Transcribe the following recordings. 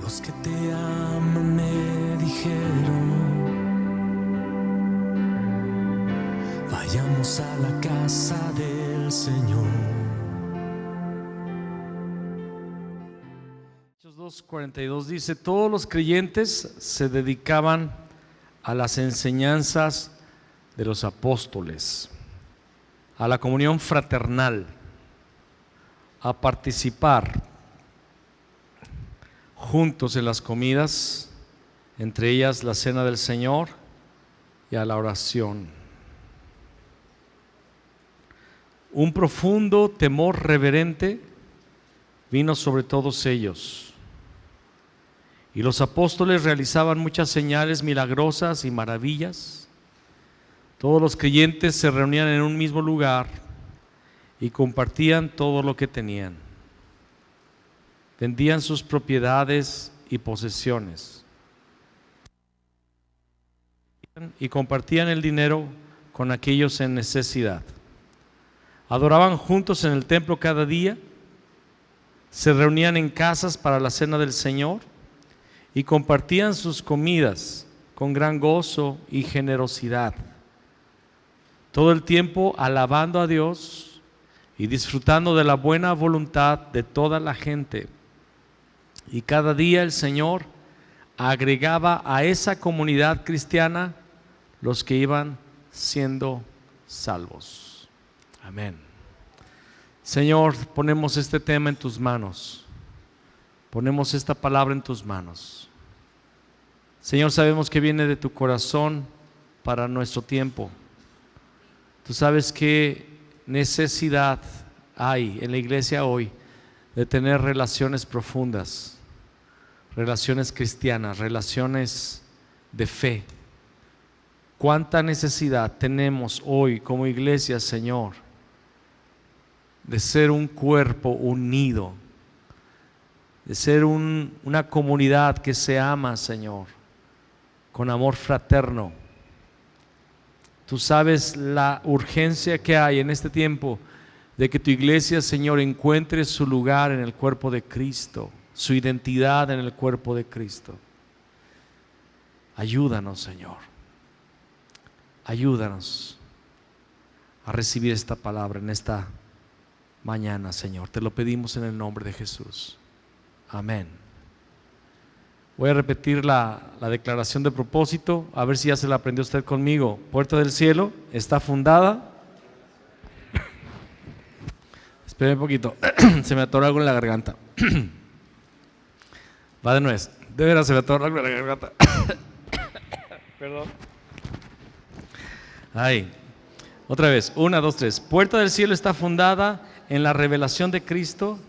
Los que te aman me dijeron, vayamos a la casa del Señor. Hechos 2:42 dice: todos los creyentes se dedicaban a las enseñanzas de los apóstoles, a la comunión fraternal, a participar juntos en las comidas, entre ellas la cena del Señor, y a la oración. Un profundo temor reverente vino sobre todos ellos, y los apóstoles realizaban muchas señales milagrosas y maravillas. Todos los creyentes se reunían en un mismo lugar y compartían todo lo que tenían. Vendían sus propiedades y posesiones y compartían el dinero con aquellos en necesidad. Adoraban juntos en el templo cada día, se reunían en casas para la cena del Señor y compartían sus comidas con gran gozo y generosidad, todo el tiempo alabando a Dios y disfrutando de la buena voluntad de toda la gente. Y cada día el Señor agregaba a esa comunidad cristiana los que iban siendo salvos. Amén. Señor, ponemos este tema en tus manos. Ponemos esta palabra en tus manos. Señor, sabemos que viene de tu corazón para nuestro tiempo. Tú sabes qué necesidad hay en la iglesia hoy de tener relaciones profundas, relaciones cristianas, relaciones de fe. Cuánta necesidad tenemos hoy como iglesia, Señor, de ser un cuerpo unido, de ser una comunidad que se ama, Señor, con amor fraterno. Tú sabes la urgencia que hay en este tiempo de que tu iglesia, Señor, encuentre su lugar en el cuerpo de Cristo, su identidad en el cuerpo de Cristo. Ayúdanos, Señor. Ayúdanos a recibir esta palabra en esta mañana, Señor. Te lo pedimos en el nombre de Jesús. Amén. Voy a repetir la declaración de propósito, a ver si ya se la aprendió usted conmigo. Puerta del cielo está fundada. Espera un poquito, se me atora algo en la garganta. Va de nuez. De veras se me atora algo en la garganta. Perdón. Ahí. Otra vez. 1, 2, 3. Puerta del cielo está fundada en la revelación de Cristo,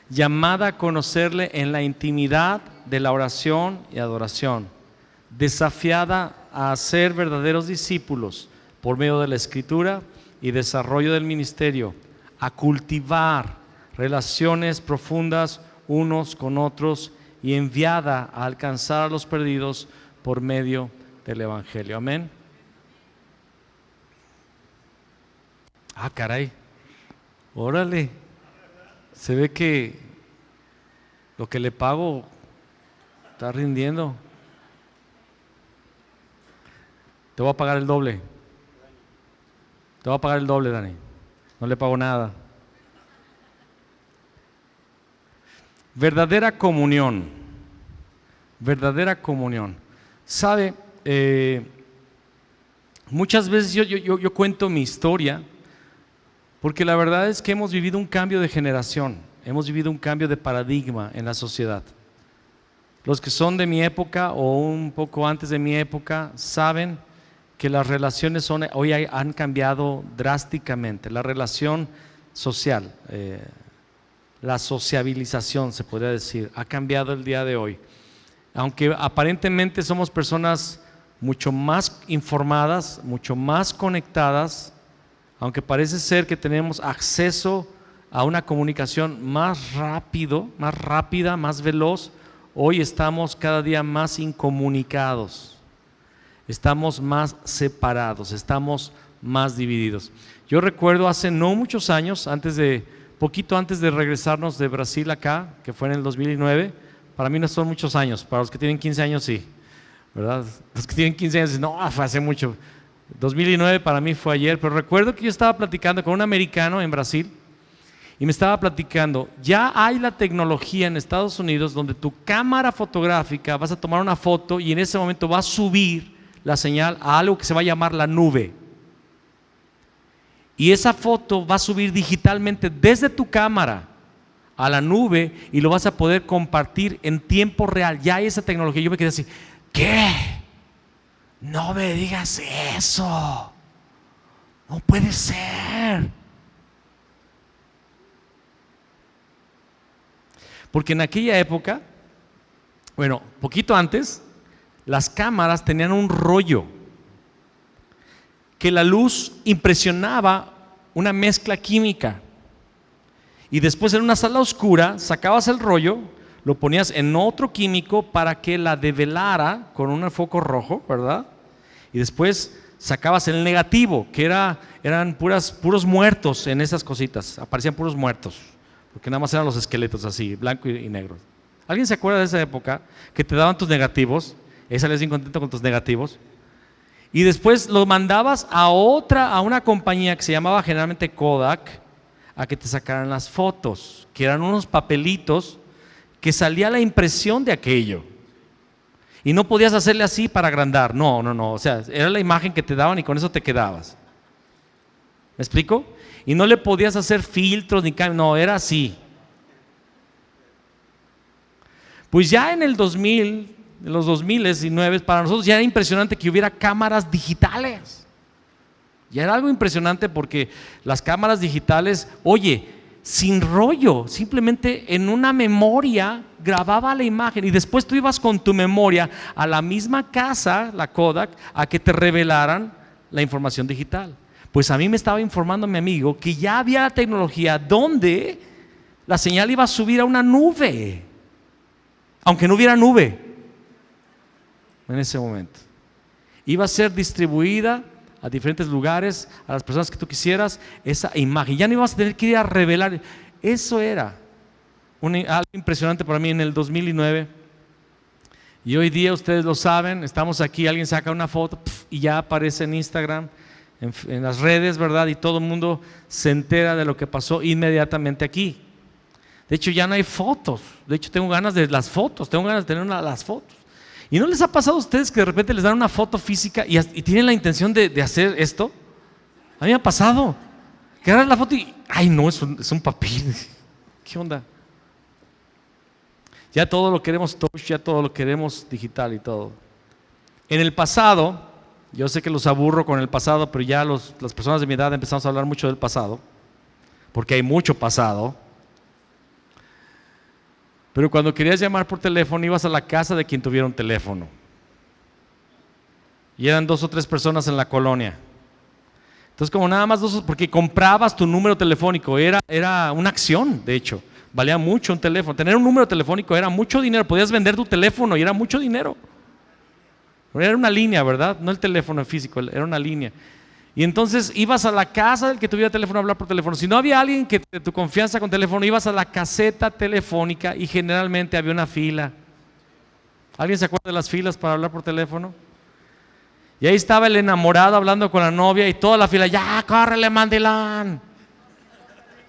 llamada a conocerle en la intimidad de la oración y adoración, desafiada a ser verdaderos discípulos por medio de la Escritura y desarrollo del ministerio, a cultivar relaciones profundas unos con otros y enviada a alcanzar a los perdidos por medio del Evangelio. Amén. Ah, caray. Órale. Se ve que lo que le pago está rindiendo. Te voy a pagar el doble. Te voy a pagar el doble, Dani. No le pago nada. Verdadera comunión. Verdadera comunión. ¿Sabe? Muchas veces yo cuento mi historia, porque la verdad es que hemos vivido un cambio de generación, hemos vivido un cambio de paradigma en la sociedad. Los que son de mi época o un poco antes de mi época saben que las relaciones hoy han cambiado drásticamente. La relación social, la sociabilización, se podría decir, ha cambiado el día de hoy. Aunque aparentemente somos personas mucho más informadas, mucho más conectadas, aunque parece ser que tenemos acceso a una comunicación más rápida, más veloz, hoy estamos cada día más incomunicados, estamos más separados, estamos más divididos. Yo recuerdo hace no muchos años, poquito antes de regresarnos de Brasil acá, que fue en el 2009, Para mí no son muchos años, para los que tienen 15 años sí, ¿verdad? Los que tienen 15 años, no, fue hace mucho. 2009 para mí fue ayer, pero recuerdo que yo estaba platicando con un americano en Brasil y me estaba platicando, ya hay la tecnología en Estados Unidos donde tu cámara fotográfica vas a tomar una foto y en ese momento va a subir la señal a algo que se va a llamar la nube. Y esa foto va a subir digitalmente desde tu cámara a la nube y lo vas a poder compartir en tiempo real. Ya hay esa tecnología. Yo me quedé así, ¿qué? No me digas eso. No puede ser. Porque en aquella época, bueno, poquito antes, las cámaras tenían un rollo que la luz impresionaba una mezcla química. Y después en una sala oscura sacabas el rollo, lo ponías en otro químico para que la develara con un foco rojo, ¿verdad? Y después sacabas el negativo, que eran puros muertos en esas cositas, aparecían puros muertos, porque nada más eran los esqueletos así, blanco y negro. ¿Alguien se acuerda de esa época que te daban tus negativos? Salías bien contento con tus negativos. Y después lo mandabas a una compañía que se llamaba generalmente Kodak, a que te sacaran las fotos, que eran unos papelitos que salía la impresión de aquello. Y no podías hacerle así para agrandar, no, o sea, era la imagen que te daban y con eso te quedabas. ¿Me explico? Y no le podías hacer filtros ni cambios, no, era así. Pues ya en el 2000, en los 2019, para nosotros ya era impresionante que hubiera cámaras digitales. Ya era algo impresionante porque las cámaras digitales, oye, sin rollo, simplemente en una memoria grababa la imagen y después tú ibas con tu memoria a la misma casa, la Kodak, a que te revelaran la información digital. Pues a mí me estaba informando mi amigo que ya había la tecnología donde la señal iba a subir a una nube, aunque no hubiera nube en ese momento. Iba a ser distribuida a diferentes lugares, a las personas que tú quisieras, esa imagen. Ya no ibas a tener que ir a revelar. Eso era algo impresionante para mí en el 2009. Y hoy día ustedes lo saben, estamos aquí, alguien saca una foto y ya aparece en Instagram, en las redes, ¿verdad? Y todo el mundo se entera de lo que pasó inmediatamente aquí. De hecho ya no hay fotos. De hecho tengo ganas de las fotos, tengo ganas de tener las fotos. ¿Y no les ha pasado a ustedes que de repente les dan una foto física y tienen la intención de hacer esto? A mí me ha pasado. Que agarras la foto y, ay no, es un papel. ¿Qué onda? Ya todo lo queremos touch, ya todo lo queremos digital y todo. En el pasado, yo sé que los aburro con el pasado, pero ya las personas de mi edad empezamos a hablar mucho del pasado, porque hay mucho pasado. Pero cuando querías llamar por teléfono, ibas a la casa de quien tuviera un teléfono. Y eran 2 o 3 personas en la colonia. Entonces, como nada más porque comprabas tu número telefónico, era una acción, de hecho. Valía mucho un teléfono. Tener un número telefónico era mucho dinero. Podías vender tu teléfono y era mucho dinero. Era una línea, ¿verdad? No el teléfono físico, era una línea. Y entonces ibas a la casa del que tuviera teléfono a hablar por teléfono. Si no había alguien que de tu confianza con teléfono, ibas a la caseta telefónica y generalmente había una fila. ¿Alguien se acuerda de las filas para hablar por teléfono? Y ahí estaba el enamorado hablando con la novia y toda la fila, ya, córrele, mandilán.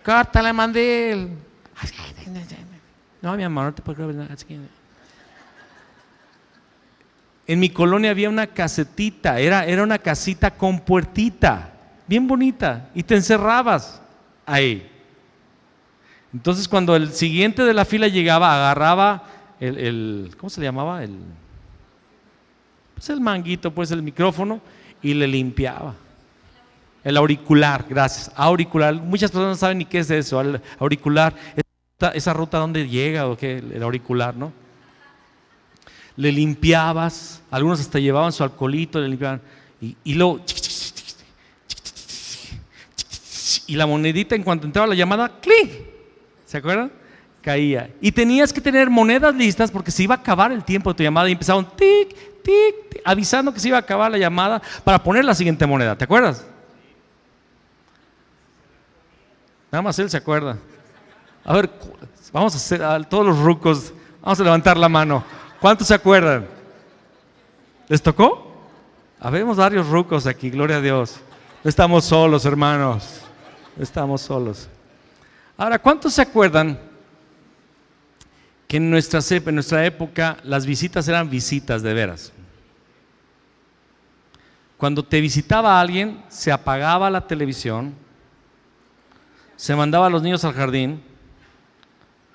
Córtale, mandil. No, mi amor, no te puedo creer. En mi colonia había una casetita, era una casita con puertita, bien bonita, y te encerrabas ahí. Entonces cuando el siguiente de la fila llegaba, agarraba ¿cómo se le llamaba? Pues el manguito, pues el micrófono, y le limpiaba. El auricular, gracias, auricular. Muchas personas no saben ni qué es eso, el auricular, esa ruta donde llega o qué, el auricular, ¿no? Le limpiabas, algunos hasta llevaban su alcoholito, le limpiaban, y luego, y la monedita en cuanto entraba la llamada, ¡clic! ¿Se acuerdan? Caía. Y tenías que tener monedas listas porque se iba a acabar el tiempo de tu llamada y empezaba un tic, tic, tic, avisando que se iba a acabar la llamada para poner la siguiente moneda. ¿Te acuerdas? Nada más él se acuerda. A ver, vamos a hacer a todos los rucos Vamos a levantar la mano. ¿Cuántos se acuerdan? ¿Les tocó? Habemos varios rucos aquí, gloria a Dios. No estamos solos, hermanos. No estamos solos. Ahora, ¿cuántos se acuerdan que en nuestra época las visitas eran visitas de veras? Cuando te visitaba alguien, se apagaba la televisión, se mandaba a los niños al jardín,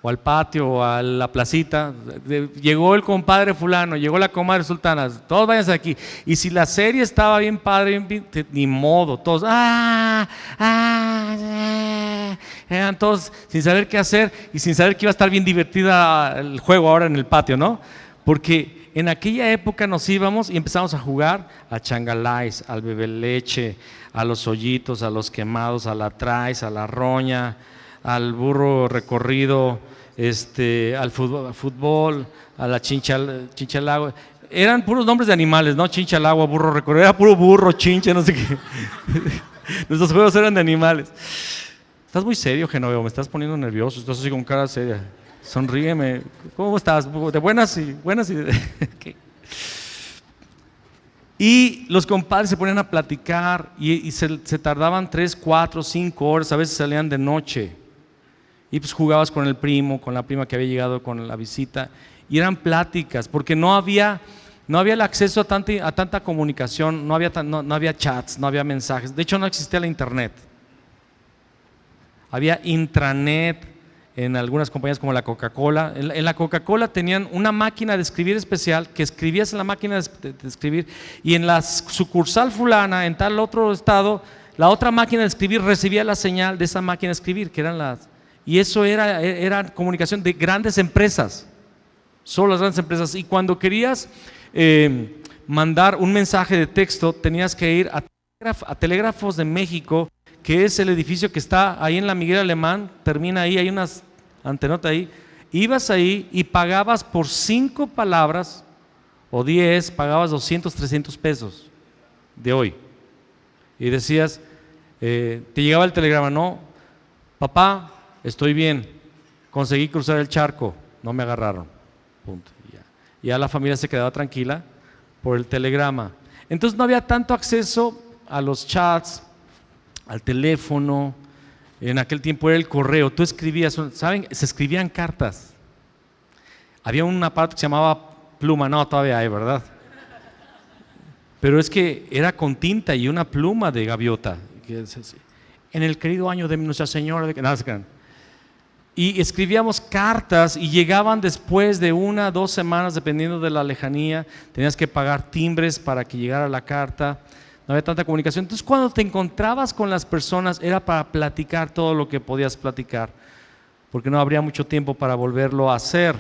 o al patio, o a la placita. Llegó el compadre fulano, llegó la comadre sultana, todos váyanse de aquí. Y si la serie estaba bien padre, ni modo, todos, eran todos sin saber qué hacer y sin saber que iba a estar bien divertida el juego ahora en el patio, ¿no? Porque en aquella época nos íbamos y empezamos a jugar a changalais, al bebe leche, a los hoyitos, a los quemados, a la traes, a la roña, al burro recorrido, al fútbol, a la chinchalagua. Eran puros nombres de animales, ¿no? Chinchalagua, burro recorrido, era puro burro, chinche, no sé qué. Nuestros juegos eran de animales. Estás muy serio, Genoveo, me estás poniendo nervioso, estás así con cara seria. Sonríeme. ¿Cómo estás? De buenas y buenas y ¿qué? Y los compadres se ponían a platicar y se tardaban 3, 4, 5 horas, a veces salían de noche. Y pues jugabas con el primo, con la prima que había llegado con la visita, y eran pláticas, porque no había el acceso a tanta comunicación, no había chats, no había mensajes. De hecho, no existía la internet. Había intranet en algunas compañías como la Coca-Cola. En la Coca-Cola tenían una máquina de escribir especial, que escribías en la máquina de escribir, y en la sucursal fulana, en tal otro estado, la otra máquina de escribir recibía la señal de esa máquina de escribir, que eran y eso era comunicación de grandes empresas, solo las grandes empresas. Y cuando querías mandar un mensaje de texto, tenías que ir a Telégrafos de México, que es el edificio que está ahí en la Miguel Alemán, termina ahí, hay unas antenotas ahí. Ibas ahí y pagabas por 5 palabras o 10, pagabas 200, 300 pesos de hoy. Y decías, te llegaba el telegrama, no, papá, estoy bien, conseguí cruzar el charco, no me agarraron, punto. Ya la familia se quedaba tranquila por el telegrama. Entonces no había tanto acceso a los chats, al teléfono. En aquel tiempo era el correo, tú escribías, ¿saben? Se escribían cartas. Había un aparato que se llamaba pluma, no, todavía hay, ¿verdad? Pero es que era con tinta y una pluma de gaviota. En el querido año de Nuestra Señora de... Y escribíamos cartas y llegaban después de 1 o 2 semanas, dependiendo de la lejanía. Tenías que pagar timbres para que llegara la carta. No había tanta comunicación. Entonces, cuando te encontrabas con las personas, era para platicar todo lo que podías platicar, porque no habría mucho tiempo para volverlo a hacer.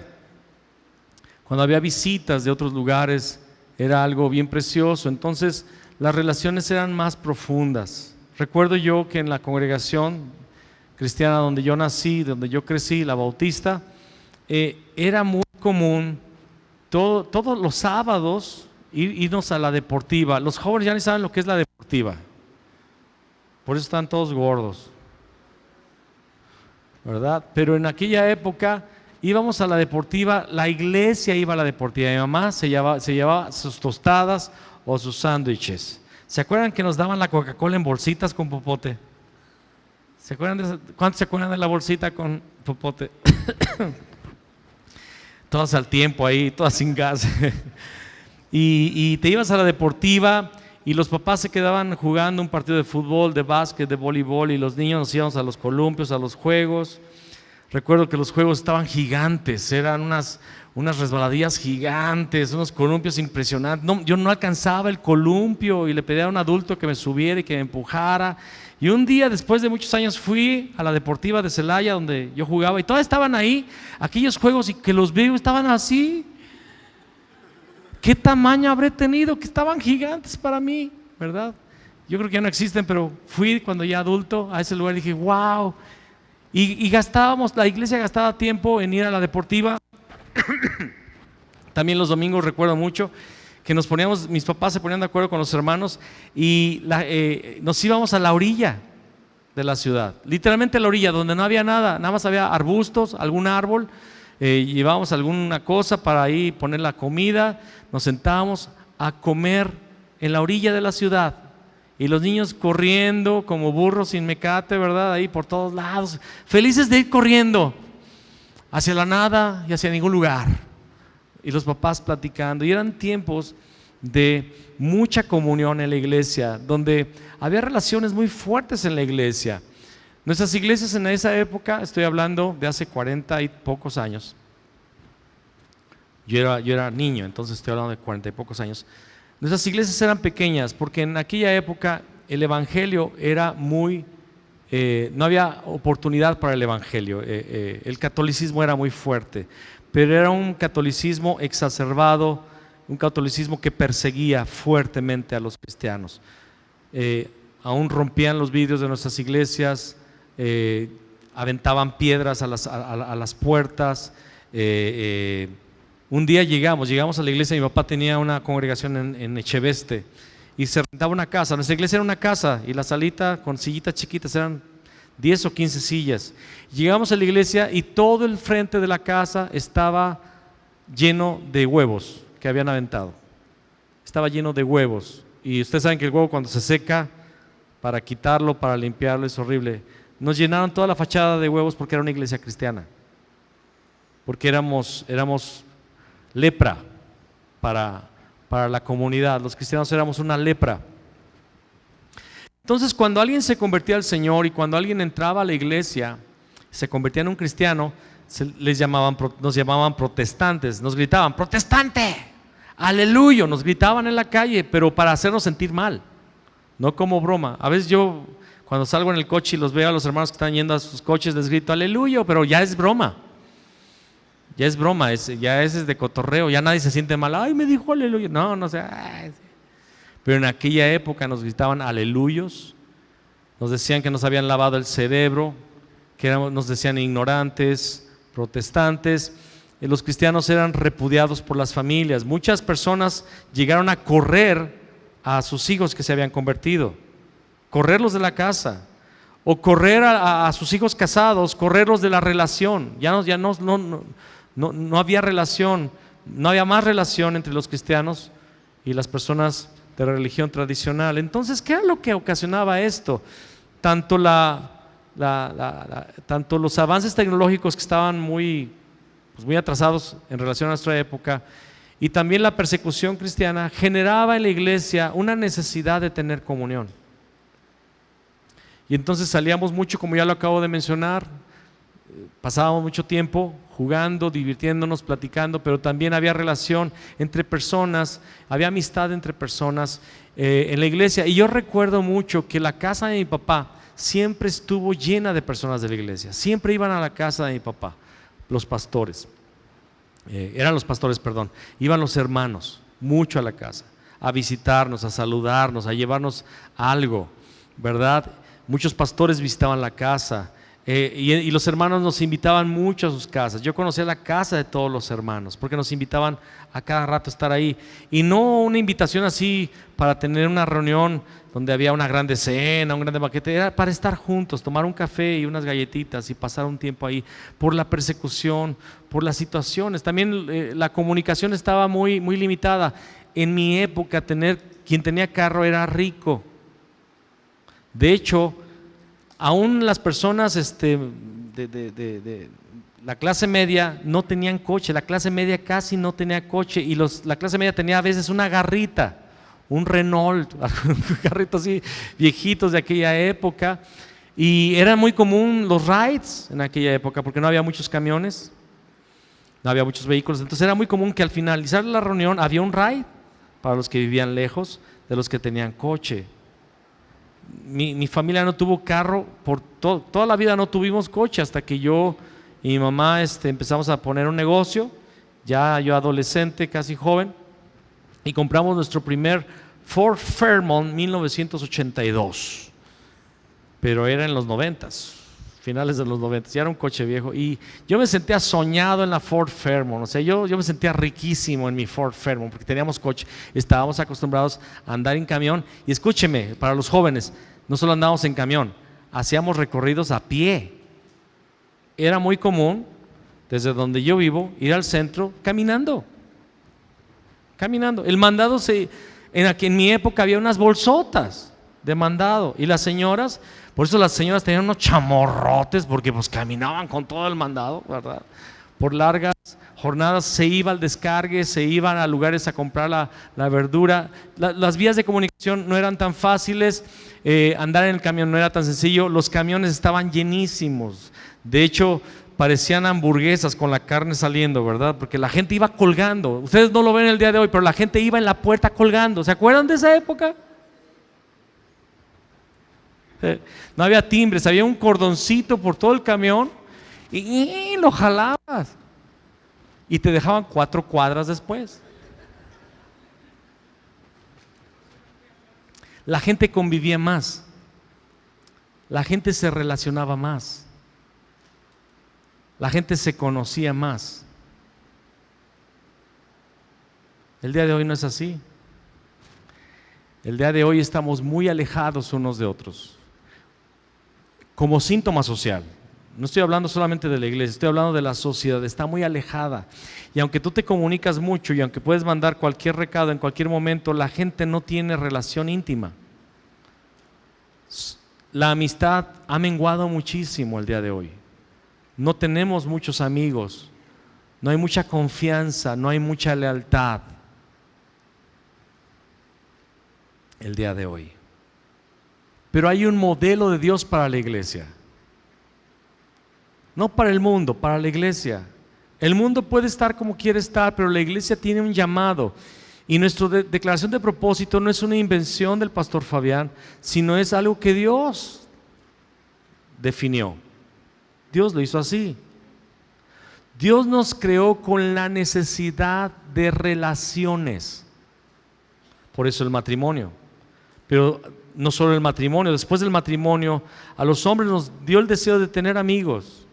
Cuando había visitas de otros lugares, era algo bien precioso. Entonces, las relaciones eran más profundas. Recuerdo yo que en la congregación cristiana donde yo nací, donde yo crecí, la Bautista, era muy común todos los sábados irnos a la deportiva. Los jóvenes ya ni saben lo que es la deportiva, por eso están todos gordos, ¿verdad? Pero en aquella época íbamos a la deportiva, la iglesia iba a la deportiva. Mi mamá se llevaba sus tostadas o sus sándwiches. ¿Se acuerdan que nos daban la Coca-Cola en bolsitas con popote? ¿Se acuerdan de eso? ¿Cuántos se acuerdan de la bolsita con popote? Todas al tiempo ahí, todas sin gas. Y te ibas a la deportiva y los papás se quedaban jugando un partido de fútbol, de básquet, de voleibol, y los niños nos íbamos a los columpios, a los juegos. Recuerdo que los juegos estaban gigantes, eran unas resbaladillas gigantes, unos columpios impresionantes. No, yo no alcanzaba el columpio y le pedí a un adulto que me subiera y que me empujara. Y un día, después de muchos años, fui a la deportiva de Celaya, donde yo jugaba, y todos estaban ahí, aquellos juegos, y que los veo, estaban así. ¿Qué tamaño habré tenido? Que estaban gigantes para mí, ¿verdad? Yo creo que ya no existen, pero fui cuando ya adulto a ese lugar y dije, wow. Y la iglesia gastaba tiempo en ir a la deportiva. También los domingos recuerdo mucho que mis papás se ponían de acuerdo con los hermanos y nos íbamos a la orilla de la ciudad, literalmente a la orilla, donde no había nada más había arbustos, algún árbol, llevábamos alguna cosa para ahí poner la comida, nos sentábamos a comer en la orilla de la ciudad. Y los niños corriendo como burros sin mecate, ¿verdad? Ahí por todos lados, felices de ir corriendo hacia la nada y hacia ningún lugar. Y los papás platicando. Y eran tiempos de mucha comunión en la iglesia, donde había relaciones muy fuertes en la iglesia. Nuestras iglesias en esa época, estoy hablando de hace 40 y pocos años. Yo era niño, entonces estoy hablando de 40 y pocos años. Nuestras iglesias eran pequeñas porque en aquella época el evangelio era muy, no había oportunidad para el evangelio. El catolicismo era muy fuerte, pero era un catolicismo exacerbado, un catolicismo que perseguía fuertemente a los cristianos. Aún rompían los vidrios de nuestras iglesias, aventaban piedras a las puertas. Un día llegamos a la iglesia. Mi papá tenía una congregación en Echeveste y se rentaba una casa. Nuestra iglesia era una casa y la salita con sillitas chiquitas, eran 10 o 15 sillas. Llegamos a la iglesia y todo el frente de la casa estaba lleno de huevos que habían aventado. Estaba lleno de huevos. Y ustedes saben que el huevo cuando se seca, para quitarlo, para limpiarlo, es horrible. Nos llenaron toda la fachada de huevos porque era una iglesia cristiana. Porque éramos lepra para la comunidad. Los cristianos éramos una lepra. Entonces, cuando alguien se convertía al Señor y cuando alguien entraba a la iglesia, se convertía en un cristiano, nos llamaban protestantes, nos gritaban: ¡protestante! ¡Aleluya! Nos gritaban en la calle, pero para hacernos sentir mal, no como broma. A veces yo, cuando salgo en el coche y los veo a los hermanos que están yendo a sus coches, les grito ¡aleluya! Pero ya es broma. Ya es broma, ya es de cotorreo, ya nadie se siente mal. ¡Ay, me dijo aleluya! No sé. Pero en aquella época nos gritaban aleluyos, nos decían que nos habían lavado el cerebro, nos decían ignorantes, protestantes. Los cristianos eran repudiados por las familias. Muchas personas llegaron a correr a sus hijos que se habían convertido, correrlos de la casa, o correr a sus hijos casados, correrlos de la relación. No había relación, no había más relación entre los cristianos y las personas de la religión tradicional. Entonces, ¿qué era lo que ocasionaba esto? Tanto los avances tecnológicos que estaban muy atrasados en relación a nuestra época, y también la persecución cristiana generaba en la iglesia una necesidad de tener comunión. Y entonces salíamos mucho, como ya lo acabo de mencionar, pasábamos mucho tiempo jugando, divirtiéndonos, platicando, pero también había relación entre personas, había amistad entre personas en la iglesia. Y yo recuerdo mucho que la casa de mi papá siempre estuvo llena de personas de la iglesia, siempre iban a la casa de mi papá, los pastores, iban los hermanos mucho a la casa, a visitarnos, a saludarnos, a llevarnos algo, ¿verdad? Muchos pastores visitaban la casa. Y los hermanos nos invitaban mucho a sus casas. Yo conocía la casa de todos los hermanos porque nos invitaban a cada rato a estar ahí, y no una invitación así para tener una reunión donde había una grande cena, un grande banquete. Era para estar juntos, tomar un café y unas galletitas y pasar un tiempo ahí. Por la persecución, por las situaciones, también la comunicación estaba muy limitada. En mi época quien tenía carro era rico. De hecho, aún las personas de la clase media no tenían coche. La clase media casi no tenía coche, y la clase media tenía a veces una garrita, un Renault, un carrito así viejitos de aquella época. Y era muy común los rides en aquella época porque no había muchos camiones, no había muchos vehículos. Entonces era muy común que al finalizar la reunión había un ride para los que vivían lejos de los que tenían coche. Mi familia no tuvo carro, toda la vida no tuvimos coche, hasta que yo y mi mamá empezamos a poner un negocio, ya yo adolescente, casi joven, y compramos nuestro primer Ford Fairmont 1982, pero era en los 90s, finales de los 90s, ya era un coche viejo, y yo me sentía soñado en la Ford Fairmont. O sea, yo me sentía riquísimo en mi Ford Fairmont porque teníamos coche, estábamos acostumbrados a andar en camión. Y escúcheme, para los jóvenes, no solo andábamos en camión, hacíamos recorridos a pie. Era muy común desde donde yo vivo, ir al centro caminando. Caminando. El mandado en mi época había unas bolsotas de mandado y las señoras, por eso las señoras tenían unos chamorrotes porque pues caminaban con todo el mandado, ¿verdad? Por largas jornadas se iba al descargue, se iban a lugares a comprar la verdura. Las vías de comunicación no eran tan fáciles, andar en el camión no era tan sencillo, los camiones estaban llenísimos. De hecho, parecían hamburguesas con la carne saliendo, ¿verdad? Porque la gente iba colgando. Ustedes no lo ven el día de hoy, pero la gente iba en la puerta colgando. ¿Se acuerdan de esa época? No había timbres, había un cordoncito por todo el camión y lo jalabas y te dejaban 4 cuadras después. La gente convivía más, la gente se relacionaba más, la gente se conocía más. El día de hoy no es así. El día de hoy estamos muy alejados unos de otros, como síntoma social. No estoy hablando solamente de la iglesia, estoy hablando de la sociedad, está muy alejada. Y aunque tú te comunicas mucho y aunque puedes mandar cualquier recado en cualquier momento, la gente no tiene relación íntima. La amistad ha menguado muchísimo el día de hoy. No tenemos muchos amigos, no hay mucha confianza, no hay mucha lealtad el día de hoy. Pero hay un modelo de Dios para la iglesia. No para el mundo, para la iglesia. El mundo puede estar como quiere estar, pero la iglesia tiene un llamado. Y nuestra declaración de propósito no es una invención del pastor Fabián, sino es algo que Dios definió. Dios lo hizo así. Dios nos creó con la necesidad de relaciones. Por eso el matrimonio. Pero no solo el matrimonio, después del matrimonio, a los hombres nos dio el deseo de tener amigos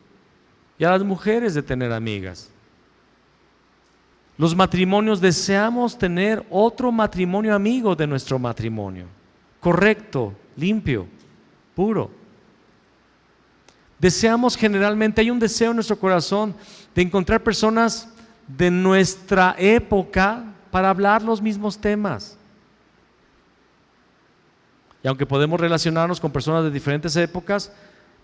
y a las mujeres de tener amigas. Los matrimonios deseamos tener otro matrimonio amigo de nuestro matrimonio, correcto, limpio, puro. Deseamos generalmente, hay un deseo en nuestro corazón de encontrar personas de nuestra época para hablar los mismos temas. Y aunque podemos relacionarnos con personas de diferentes épocas,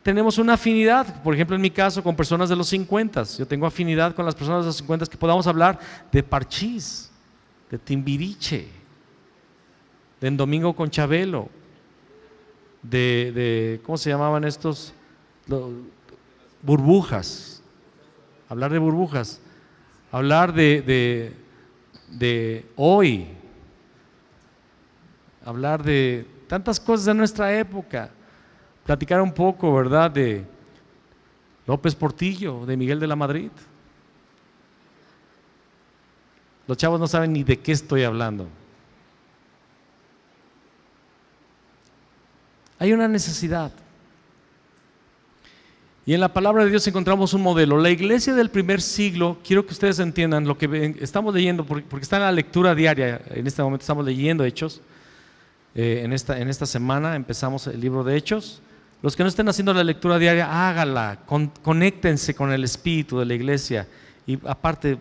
tenemos una afinidad. Por ejemplo, en mi caso, con personas de los 50. Yo tengo afinidad con las personas de los 50 que podamos hablar de Parchís, de Timbiriche, de En Domingo con Chabelo, de ¿cómo se llamaban estos? Burbujas. Hablar de burbujas. Hablar de hoy. Hablar de tantas cosas de nuestra época. Platicar un poco, ¿verdad?, de López Portillo, de Miguel de la Madrid. Los chavos no saben ni de qué estoy hablando. Hay una necesidad. Y en la palabra de Dios encontramos un modelo. La iglesia del primer siglo, quiero que ustedes entiendan lo que estamos leyendo, porque está en la lectura diaria. En este momento estamos leyendo Hechos. En esta semana empezamos el libro de Hechos. Los que no estén haciendo la lectura diaria, hágala, conéctense con el espíritu de la iglesia y aparte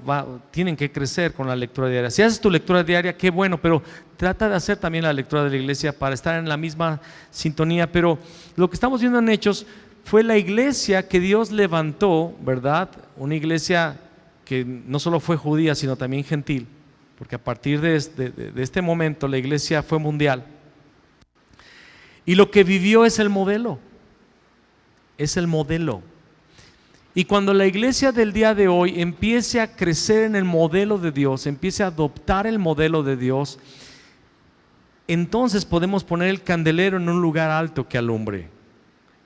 tienen que crecer con la lectura diaria. Si haces tu lectura diaria, qué bueno, pero trata de hacer también la lectura de la iglesia para estar en la misma sintonía. Pero lo que estamos viendo en Hechos fue la iglesia que Dios levantó, ¿verdad? Una iglesia que no solo fue judía, sino también gentil, porque a partir de este momento la iglesia fue mundial. Y lo que vivió es el modelo. Es el modelo. Y cuando la iglesia del día de hoy empiece a crecer en el modelo de Dios, empiece a adoptar el modelo de Dios, entonces podemos poner el candelero en un lugar alto que alumbre.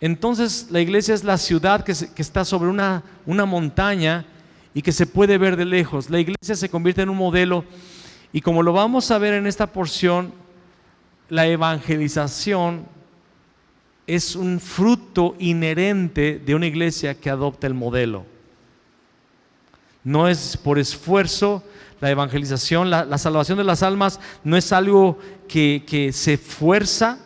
Entonces la iglesia es la ciudad que está sobre una montaña y que se puede ver de lejos. La iglesia se convierte en un modelo y como lo vamos a ver en esta porción, la evangelización es un fruto inherente de una iglesia que adopta el modelo. No es por esfuerzo. La evangelización, la salvación de las almas no es algo que se fuerza,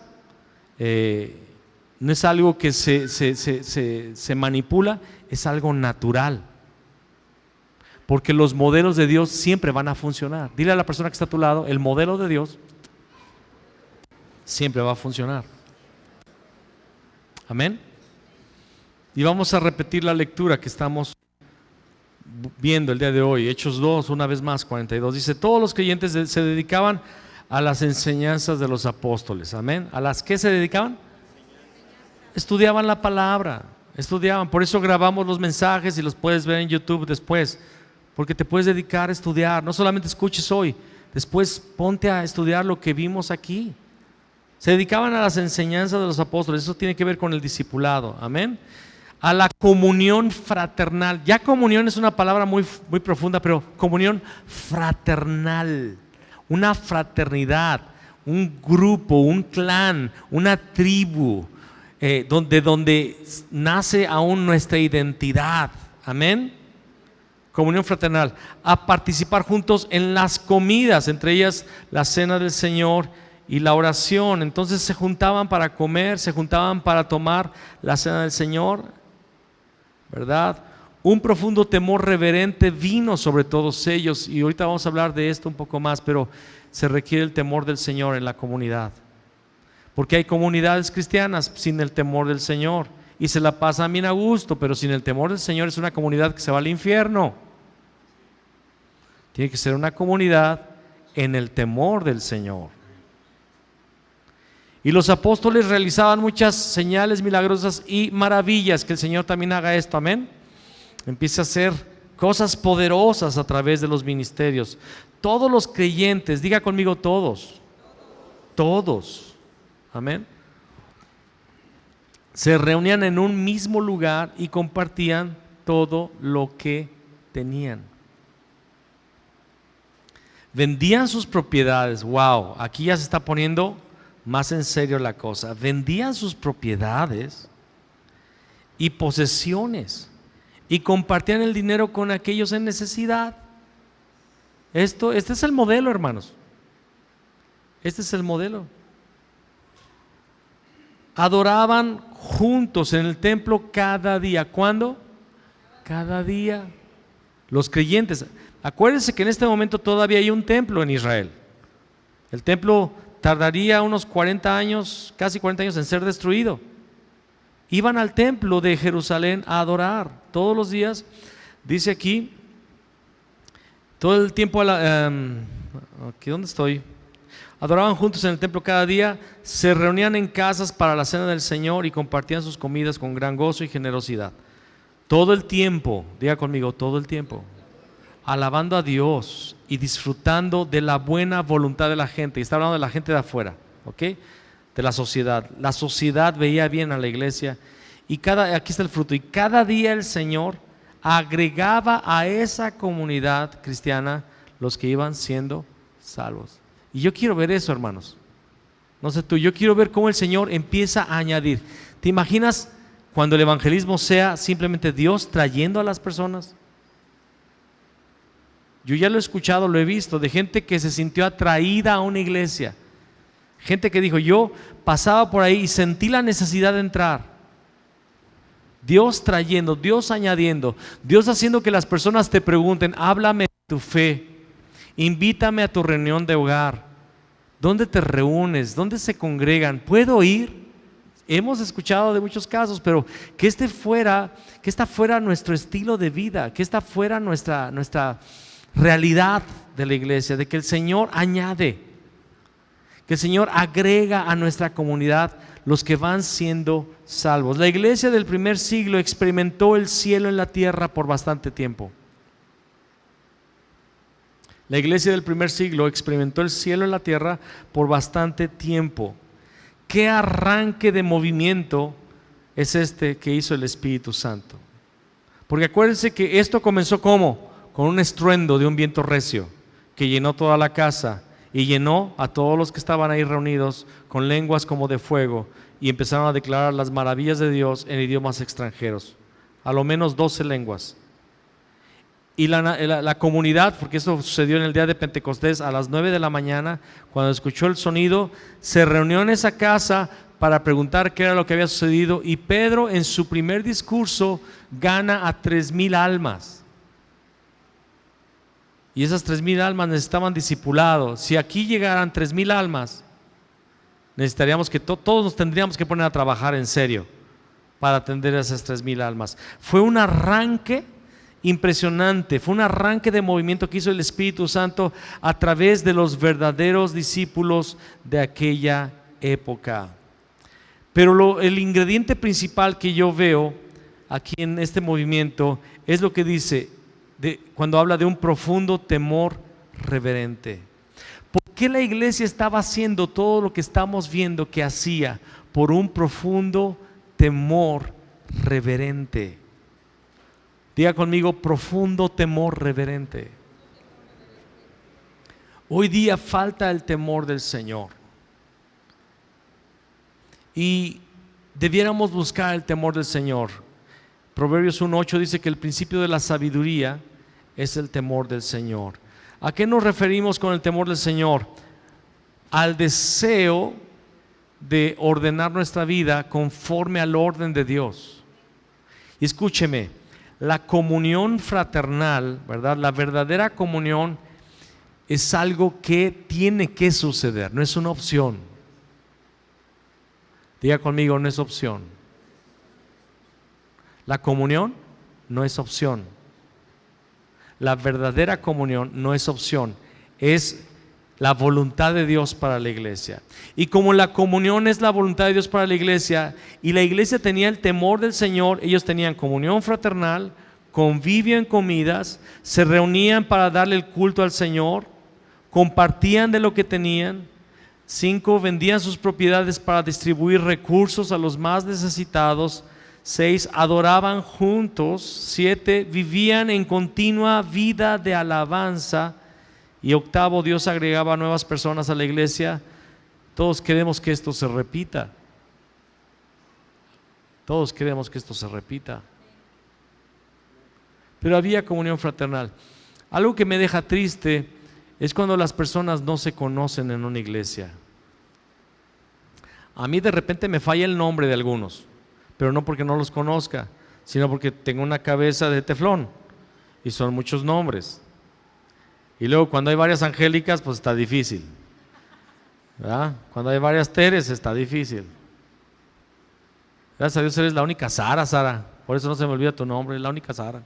no es algo que se manipula, es algo natural. Porque los modelos de Dios siempre van a funcionar. Dile a la persona que está a tu lado, el modelo de Dios siempre va a funcionar. Amén. Y vamos a repetir la lectura que estamos viendo el día de hoy. Hechos 2, una vez más, 42. Dice, todos los creyentes se dedicaban a las enseñanzas de los apóstoles. Amén. ¿A las qué se dedicaban? Estudiaban la palabra. Estudiaban. Por eso grabamos los mensajes y los puedes ver en YouTube después. Porque te puedes dedicar a estudiar. No solamente escuches hoy. Después ponte a estudiar lo que vimos aquí. Se dedicaban a las enseñanzas de los apóstoles. Eso tiene que ver con el discipulado. Amén. A la comunión fraternal. Ya comunión es una palabra muy profunda, pero comunión fraternal. Una fraternidad, un grupo, un clan, una tribu, donde nace aún nuestra identidad. Amén. Comunión fraternal. A participar juntos en las comidas, entre ellas la cena del Señor y la oración. Entonces se juntaban para comer, se juntaban para tomar la cena del Señor, ¿verdad? Un profundo temor reverente vino sobre todos ellos, y ahorita vamos a hablar de esto un poco más, pero se requiere el temor del Señor en la comunidad, porque hay comunidades cristianas sin el temor del Señor y se la pasan bien a gusto, pero sin el temor del Señor es una comunidad que se va al infierno. Tiene que ser una comunidad en el temor del Señor. Y los apóstoles realizaban muchas señales milagrosas y maravillas. Que el Señor también haga esto, amén. Empieza a hacer cosas poderosas a través de los ministerios. Todos los creyentes, diga conmigo todos, amén, se reunían en un mismo lugar y compartían todo lo que tenían. Vendían sus propiedades. Wow, aquí ya se está poniendo más en serio la cosa. Vendían sus propiedades y posesiones y compartían el dinero con aquellos en necesidad. Este es el modelo, hermanos. Este es el modelo. Adoraban juntos en el templo cada día. ¿Cuándo? Cada día. Los creyentes. Acuérdense que en este momento todavía hay un templo en Israel. El templo tardaría unos 40 años, casi 40 años en ser destruido. Iban al templo de Jerusalén a adorar todos los días. Dice aquí, todo el tiempo, aquí donde estoy, adoraban juntos en el templo cada día, se reunían en casas para la cena del Señor y compartían sus comidas con gran gozo y generosidad. Todo el tiempo, diga conmigo, todo el tiempo, alabando a Dios y disfrutando de la buena voluntad de la gente. Y está hablando de la gente de afuera, ¿ok? De la sociedad. La sociedad veía bien a la iglesia y aquí está el fruto. Y cada día el Señor agregaba a esa comunidad cristiana los que iban siendo salvos. Y yo quiero ver eso, hermanos. No sé tú, yo quiero ver cómo el Señor empieza a añadir. ¿Te imaginas cuando el evangelismo sea simplemente Dios trayendo a las personas? Yo ya lo he escuchado, lo he visto, de gente que se sintió atraída a una iglesia. Gente que dijo, yo pasaba por ahí y sentí la necesidad de entrar. Dios trayendo, Dios añadiendo, Dios haciendo que las personas te pregunten, háblame de tu fe, invítame a tu reunión de hogar. ¿Dónde te reúnes? ¿Dónde se congregan? ¿Puedo ir? Hemos escuchado de muchos casos, pero que esta fuera nuestro estilo de vida, que esta fuera nuestra realidad de la iglesia, de que el Señor añade, que el Señor agrega a nuestra comunidad los que van siendo salvos. La iglesia del primer siglo experimentó el cielo en la tierra por bastante tiempo. La iglesia del primer siglo experimentó el cielo en la tierra por bastante tiempo. ¿Qué arranque de movimiento es este que hizo el Espíritu Santo? Porque acuérdense que esto comenzó ¿cómo? Con un estruendo de un viento recio que llenó toda la casa y llenó a todos los que estaban ahí reunidos con lenguas como de fuego y empezaron a declarar las maravillas de Dios en idiomas extranjeros, a lo menos 12 lenguas. Y la comunidad, porque esto sucedió en el día de Pentecostés a las 9 de la mañana, cuando escuchó el sonido, se reunió en esa casa para preguntar qué era lo que había sucedido, y Pedro en su primer discurso gana a 3,000 almas. Y esas 3,000 almas necesitaban discipulado. Si aquí llegaran 3,000 almas, necesitaríamos que todos nos tendríamos que poner a trabajar en serio para atender a esas 3,000 almas. Fue un arranque impresionante, fue un arranque de movimiento que hizo el Espíritu Santo a través de los verdaderos discípulos de aquella época. Pero el ingrediente principal que yo veo aquí en este movimiento es lo que dice cuando habla de un profundo temor reverente. ¿Por qué la iglesia estaba haciendo todo lo que estamos viendo que hacía? Por un profundo temor reverente. Diga conmigo, profundo temor reverente. Hoy día falta el temor del Señor. Y debiéramos buscar el temor del Señor. Proverbios 1:8 dice que el principio de la sabiduría es el temor del Señor. ¿A qué nos referimos con el temor del Señor? Al deseo de ordenar nuestra vida conforme al orden de Dios. Y escúcheme, la comunión fraternal, ¿verdad? La verdadera comunión es algo que tiene que suceder, no es una opción. Diga conmigo, no es opción. La comunión no es opción. La verdadera comunión no es opción, es la voluntad de Dios para la iglesia. Y como la comunión es la voluntad de Dios para la iglesia, y la iglesia tenía el temor del Señor, ellos tenían comunión fraternal, convivio en comidas, se reunían para darle el culto al Señor, compartían de lo que tenían. 5, vendían sus propiedades para distribuir recursos a los más necesitados. 6, adoraban juntos. 7, vivían en continua vida de alabanza. Y 8, Dios agregaba nuevas personas a la iglesia. Todos queremos que esto se repita. Todos queremos que esto se repita. Pero había comunión fraternal. Algo que me deja triste es cuando las personas no se conocen en una iglesia. A mí de repente me falla el nombre de algunos, pero no porque no los conozca, sino porque tengo una cabeza de teflón y son muchos nombres. Y luego cuando hay varias Angélicas, pues está difícil, ¿verdad? Cuando hay varias Teres, está difícil. Gracias a Dios eres la única Sara, por eso no se me olvida tu nombre, es la única Sara,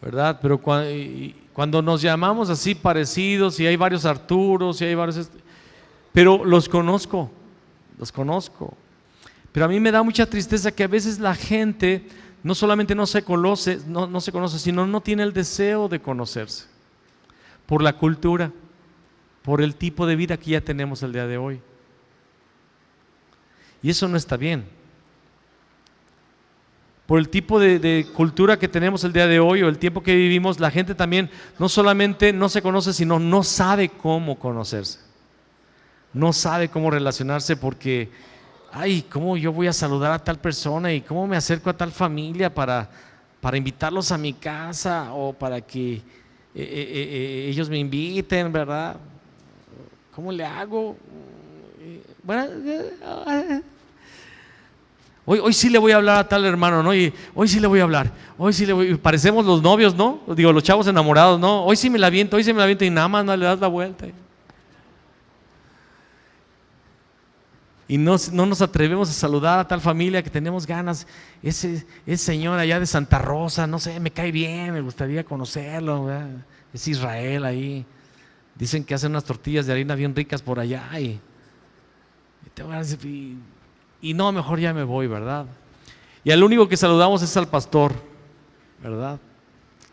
¿verdad? Pero cuando nos llamamos así parecidos y hay varios Arturos y hay varios... Pero los conozco. Pero a mí me da mucha tristeza que a veces la gente no solamente no se conoce, sino no tiene el deseo de conocerse. Por la cultura, por el tipo de vida que ya tenemos el día de hoy. Y eso no está bien. Por el tipo de cultura que tenemos el día de hoy o el tiempo que vivimos, la gente también no solamente no se conoce, sino no sabe cómo conocerse. No sabe cómo relacionarse porque, ¿cómo yo voy a saludar a tal persona y cómo me acerco a tal familia para invitarlos a mi casa o para que ellos me inviten, ¿verdad? ¿Cómo le hago? Bueno, hoy sí le voy a hablar a tal hermano, ¿no? Y hoy sí le voy a hablar, parecemos los novios, ¿no? Digo, los chavos enamorados, ¿no? Hoy sí me la aviento y nada más no le das la vuelta. Y no nos atrevemos a saludar a tal familia que tenemos ganas. Ese señor allá de Santa Rosa, no sé, me cae bien, me gustaría conocerlo, ¿verdad? Es Israel ahí. Dicen que hacen unas tortillas de harina bien ricas por allá. Y no, mejor ya me voy, ¿verdad? Y al único que saludamos es al pastor, ¿verdad?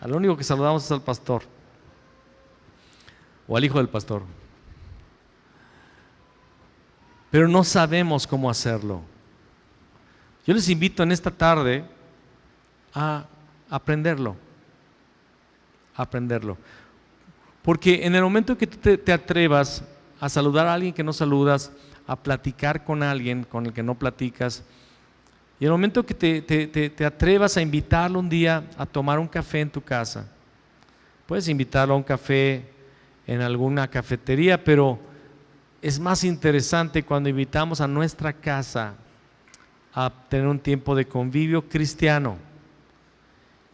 Al único que saludamos es al pastor. O al hijo del pastor. Pero no sabemos cómo hacerlo. Yo les invito en esta tarde a aprenderlo. Porque en el momento que tú te atrevas a saludar a alguien que no saludas, a platicar con alguien con el que no platicas, y en el momento que te atrevas a invitarlo un día a tomar un café en tu casa, puedes invitarlo a un café en alguna cafetería, pero es más interesante cuando invitamos a nuestra casa a tener un tiempo de convivio cristiano.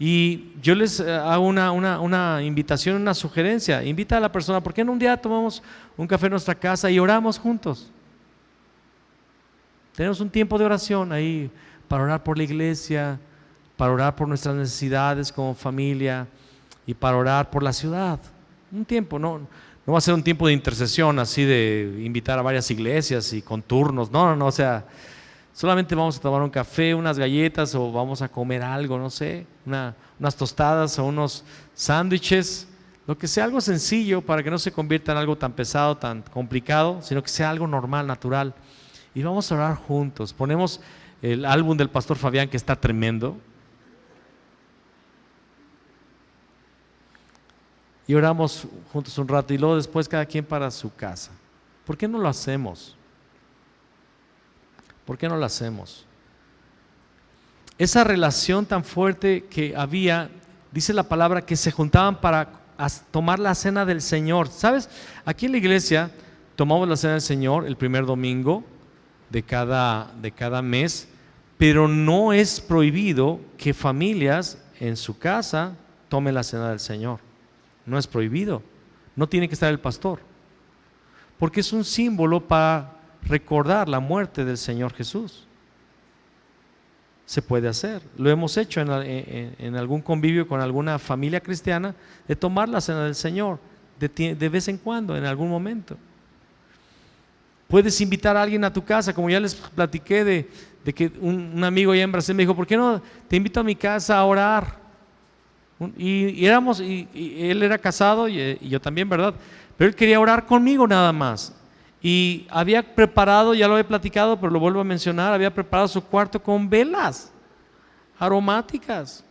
Y yo les hago una invitación, una sugerencia. Invita a la persona, ¿por qué no un día tomamos un café en nuestra casa y oramos juntos? Tenemos un tiempo de oración ahí para orar por la iglesia, para orar por nuestras necesidades como familia y para orar por la ciudad. Un tiempo, no va a ser un tiempo de intercesión así de invitar a varias iglesias y con turnos, no, o sea, solamente vamos a tomar un café, unas galletas o vamos a comer algo, no sé, unas tostadas o unos sándwiches, lo que sea, algo sencillo para que no se convierta en algo tan pesado, tan complicado, sino que sea algo normal, natural. Y vamos a orar juntos. Ponemos el álbum del pastor Fabián, que está tremendo, y oramos juntos un rato y luego después cada quien para su casa. ¿Por qué no lo hacemos? ¿Por qué no lo hacemos? Esa relación tan fuerte que había, dice la palabra, que se juntaban para tomar la cena del Señor. ¿Sabes? Aquí en la iglesia tomamos la cena del Señor el primer domingo de cada mes, pero no es prohibido que familias en su casa tomen la cena del Señor. No es prohibido, no tiene que estar el pastor, porque es un símbolo para recordar la muerte del Señor Jesús. Se puede hacer, lo hemos hecho en algún convivio con alguna familia cristiana, de tomar la cena del Señor de vez en cuando, en algún momento. Puedes invitar a alguien a tu casa, como ya les platiqué de que un amigo allá en Brasil me dijo, ¿por qué no te invito a mi casa a orar? Y él era casado y yo también, ¿verdad? Pero él quería orar conmigo nada más. Y había preparado, ya lo he platicado, pero lo vuelvo a mencionar, había preparado su cuarto con velas aromáticas.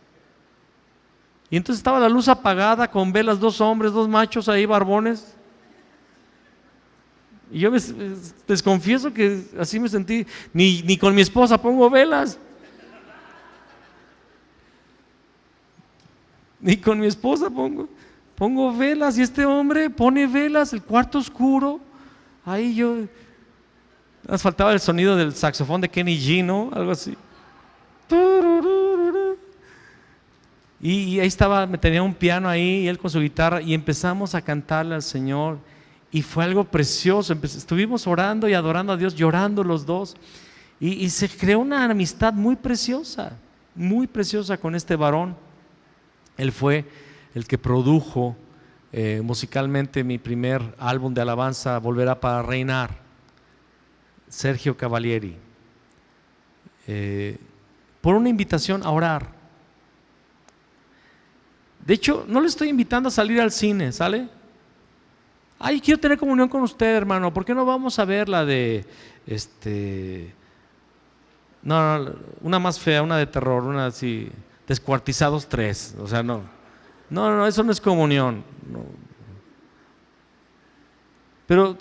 Y entonces estaba la luz apagada con velas, dos hombres, dos machos ahí, barbones. Y yo les confieso que así me sentí, ni con mi esposa pongo velas. Ni con mi esposa pongo velas, y este hombre pone velas, el cuarto oscuro. Ahí nos faltaba el sonido del saxofón de Kenny G, ¿no? Algo así. Y ahí estaba, me tenía un piano ahí y él con su guitarra y empezamos a cantarle al Señor y fue algo precioso. Estuvimos orando y adorando a Dios, llorando los dos y se creó una amistad muy preciosa con este varón. Él fue el que produjo musicalmente mi primer álbum de alabanza, Volverá para Reinar, Sergio Cavalieri, por una invitación a orar. De hecho, no le estoy invitando a salir al cine, ¿sale? Ay, quiero tener comunión con usted, hermano, ¿por qué no vamos a ver la de no, una más fea, una de terror, una así, Descuartizados 3? O sea, no, eso no es comunión, no. Pero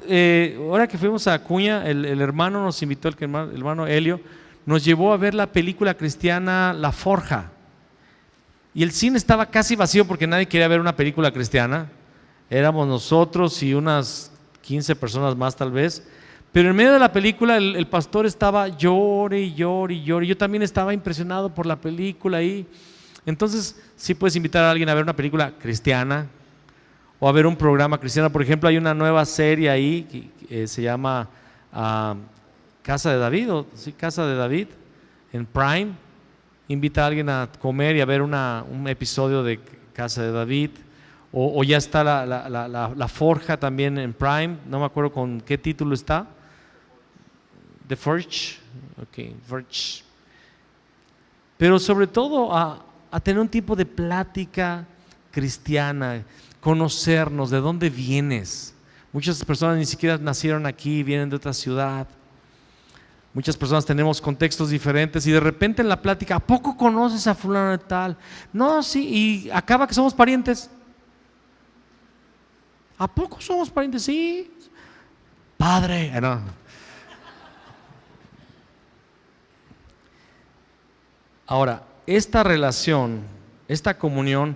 ahora que fuimos a Acuña, el hermano nos invitó, el hermano Helio nos llevó a ver la película cristiana La Forja, y el cine estaba casi vacío porque nadie quería ver una película cristiana. Éramos nosotros y unas 15 personas más tal vez, pero en medio de la película el pastor estaba llore y llore y llore. Yo también estaba impresionado por la película ahí. Entonces sí puedes invitar a alguien a ver una película cristiana o a ver un programa cristiano. Por ejemplo, hay una nueva serie ahí que se llama Casa de David, Casa de David, en Prime. Invita a alguien a comer y a ver un episodio de Casa de David. O ya está la Forja también en Prime, no me acuerdo con qué título está. The Forge, ok, Forge. Pero sobre todo a tener un tipo de plática cristiana, conocernos, de dónde vienes. Muchas personas ni siquiera nacieron aquí, vienen de otra ciudad. Muchas personas tenemos contextos diferentes y de repente en la plática, ¿a poco conoces a fulano de tal? No, sí, y acaba que somos parientes. ¿A poco somos parientes? Sí. Padre, no. Ahora, esta relación, esta comunión,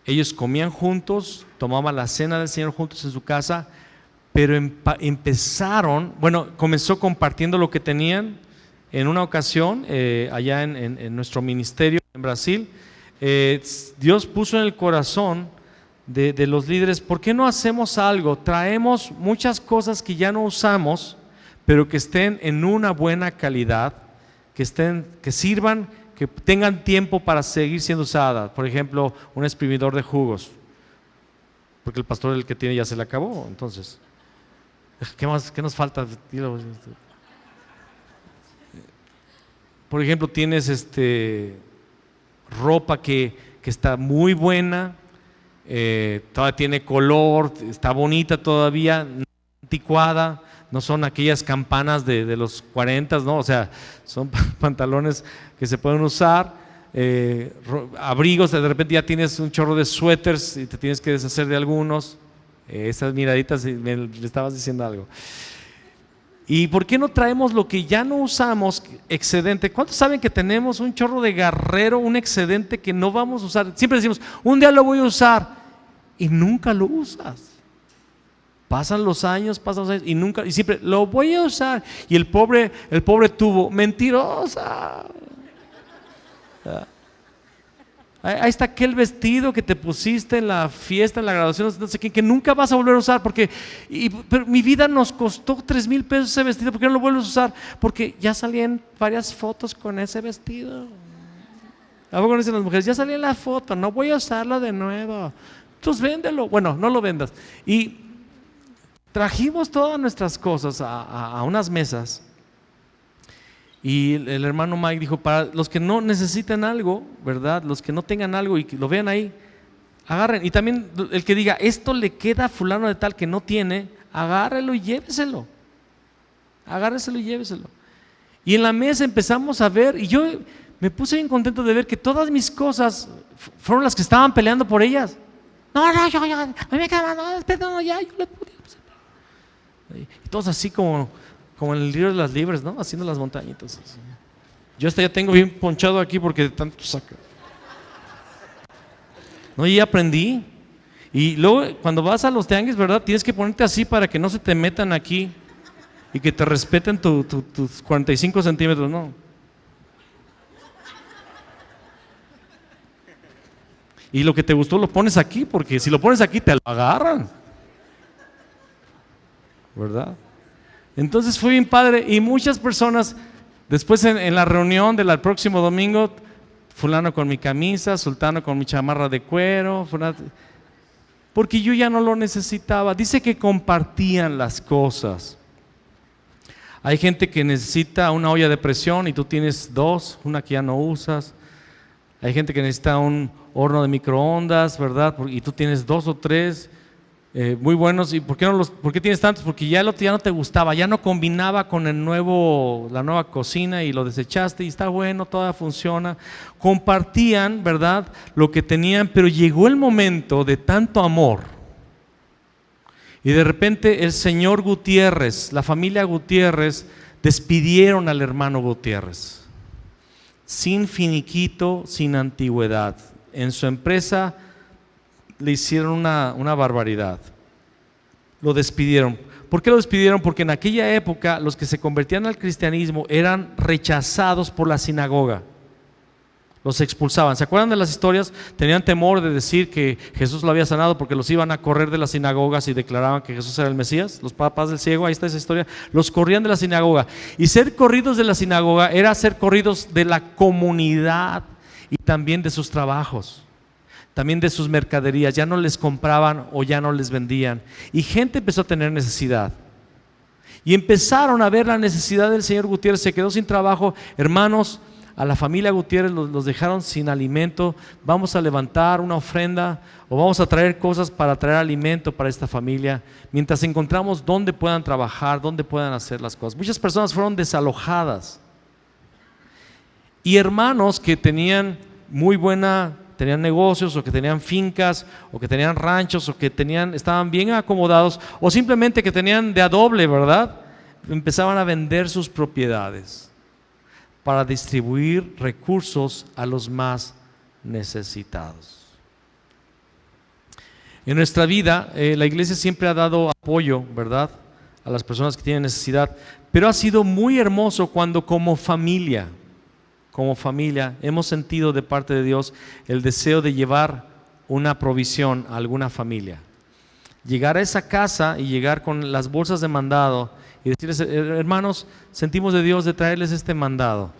ellos comían juntos, tomaban la cena del Señor juntos en su casa, pero comenzó compartiendo lo que tenían. En una ocasión, allá en nuestro ministerio en Brasil, Dios puso en el corazón de los líderes, ¿por qué no hacemos algo? Traemos muchas cosas que ya no usamos, pero que estén en una buena calidad, que sirvan, que tengan tiempo para seguir siendo usadas. Por ejemplo, un exprimidor de jugos, porque el pastor el que tiene ya se le acabó. Entonces, ¿qué más? ¿Qué nos falta? Por ejemplo, tienes ropa que está muy buena, todavía tiene color, está bonita todavía, no anticuada, no son aquellas campanas de los 40, ¿no? O sea, son pantalones que se pueden usar, abrigos, de repente ya tienes un chorro de suéteres y te tienes que deshacer de algunos. Esas miraditas, le estabas diciendo algo. ¿Y por qué no traemos lo que ya no usamos, excedente? ¿Cuántos saben que tenemos un chorro de Guerrero, un excedente que no vamos a usar? Siempre decimos, un día lo voy a usar, y nunca lo usas. Pasan los años y siempre lo voy a usar. Y el pobre tubo, mentirosa. Ahí está aquel vestido que te pusiste en la fiesta, en la graduación, no sé qué, que nunca vas a volver a usar, pero mi vida nos costó 3,000 pesos ese vestido. ¿Por qué no lo vuelves a usar? Porque ya salí en varias fotos con ese vestido. ¿A poco no dicen las mujeres? Ya salí en la foto, no voy a usarlo de nuevo. Entonces véndelo. Bueno, no lo vendas. Y trajimos todas nuestras cosas a unas mesas. Y el hermano Mike dijo, para los que no necesiten algo, ¿verdad? Los que no tengan algo y que lo vean ahí, agarren. Y también el que diga, esto le queda a fulano de tal que no tiene, agárrelo y lléveselo. Agárreselo y lléveselo. Y en la mesa empezamos a ver, y yo me puse bien contento de ver que todas mis cosas fueron las que estaban peleando por ellas. No, a mí me queda, no, ya, yo le pude. Y todos así como en el río de las Libres, ¿no? Haciendo las montañitas. Así. Yo ya tengo bien ponchado aquí porque de tanto saca. No, y aprendí. Y luego cuando vas a los tianguis, ¿verdad? Tienes que ponerte así para que no se te metan aquí y que te respeten tus 45 centímetros, ¿no? Y lo que te gustó lo pones aquí, porque si lo pones aquí te lo agarran, ¿verdad? Entonces fue bien padre. Y muchas personas después en la reunión del próximo domingo, fulano con mi camisa, sultano con mi chamarra de cuero, porque yo ya no lo necesitaba. Dice que compartían las cosas. Hay gente que necesita una olla de presión y tú tienes dos, una que ya no usas. Hay gente que necesita un horno de microondas, ¿verdad? Y tú tienes 2 o 3 muy buenos. ¿Y por qué tienes tantos? Porque ya el otro ya no te gustaba, ya no combinaba con la nueva cocina y lo desechaste y está bueno, todavía funciona. Compartían, ¿verdad? Lo que tenían, pero llegó el momento de tanto amor. Y de repente el señor Gutiérrez, la familia Gutiérrez, despidieron al hermano Gutiérrez. Sin finiquito, sin antigüedad. En su empresa le hicieron una barbaridad. Lo despidieron. ¿Por qué lo despidieron? Porque en aquella época los que se convertían al cristianismo eran rechazados por la sinagoga. Los expulsaban. ¿Se acuerdan de las historias? Tenían temor de decir que Jesús lo había sanado porque los iban a correr de las sinagogas y declaraban que Jesús era el Mesías. Los papás del ciego, ahí está esa historia. Los corrían de la sinagoga. Y ser corridos de la sinagoga era ser corridos de la comunidad y también de sus trabajos, también de sus mercaderías. Ya no les compraban o ya no les vendían. Y gente empezó a tener necesidad. Y empezaron a ver la necesidad del señor Gutiérrez. Se quedó sin trabajo. Hermanos, a la familia Gutiérrez los dejaron sin alimento. Vamos a levantar una ofrenda o vamos a traer cosas para traer alimento para esta familia, mientras encontramos dónde puedan trabajar, dónde puedan hacer las cosas. Muchas personas fueron desalojadas. Y hermanos que tenían tenían negocios o que tenían fincas o que tenían ranchos o que estaban bien acomodados o simplemente que tenían de a doble, ¿verdad? Empezaban a vender sus propiedades para distribuir recursos a los más necesitados. En nuestra vida, la iglesia siempre ha dado apoyo, ¿verdad?, a las personas que tienen necesidad, pero ha sido muy hermoso cuando como familia como familia, hemos sentido de parte de Dios el deseo de llevar una provisión a alguna familia. Llegar a esa casa y llegar con las bolsas de mandado y decirles: hermanos, sentimos de Dios de traerles este mandado.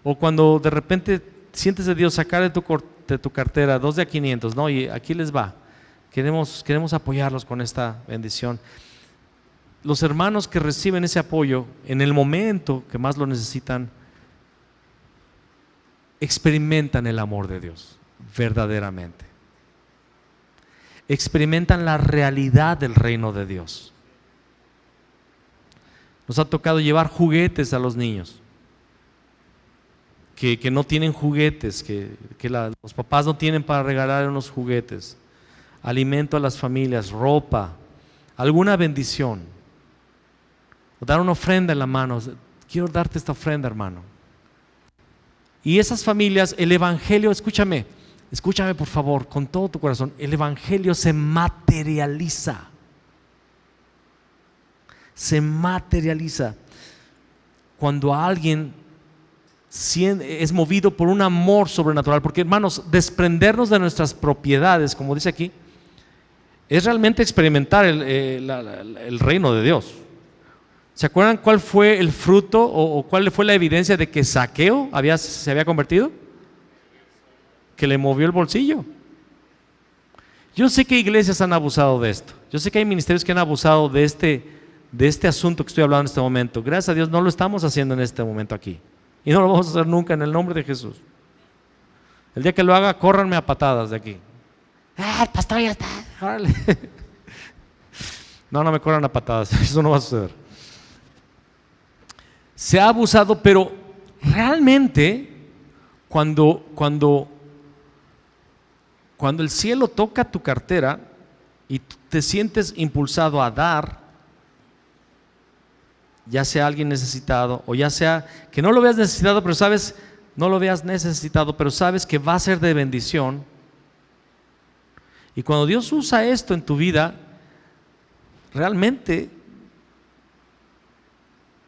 O cuando de repente sientes de Dios sacar de tu cartera 2 de a 500, ¿no? Y aquí les va. Queremos apoyarlos con esta bendición. Los hermanos que reciben ese apoyo en el momento que más lo necesitan, experimentan el amor de Dios verdaderamente. Experimentan la realidad del reino de Dios. Nos ha tocado llevar juguetes a los niños que no tienen juguetes, los papás no tienen para regalar unos juguetes, alimento a las familias, ropa, alguna bendición, o dar una ofrenda en la mano. Quiero darte esta ofrenda, hermano. Y esas familias, el evangelio, escúchame por favor, con todo tu corazón, el evangelio se materializa. Se materializa cuando alguien es movido por un amor sobrenatural. Porque, hermanos, desprendernos de nuestras propiedades, como dice aquí, es realmente experimentar el reino de Dios. ¿Se acuerdan cuál fue el fruto o cuál fue la evidencia de que Zaqueo se había convertido? Que le movió el bolsillo. Yo sé que iglesias han abusado de esto. Yo sé que hay ministerios que han abusado de este asunto que estoy hablando en este momento. Gracias a Dios no lo estamos haciendo en este momento aquí. Y no lo vamos a hacer nunca, en el nombre de Jesús. El día que lo haga, córranme a patadas de aquí. El pastor ya está. Órale. No me corran a patadas. Eso no va a suceder. Se ha abusado, pero realmente cuando el cielo toca tu cartera y te sientes impulsado a dar, ya sea alguien necesitado o ya sea que no lo veas necesitado, pero sabes, no lo veas necesitado, pero sabes que va a ser de bendición. Y cuando Dios usa esto en tu vida, realmente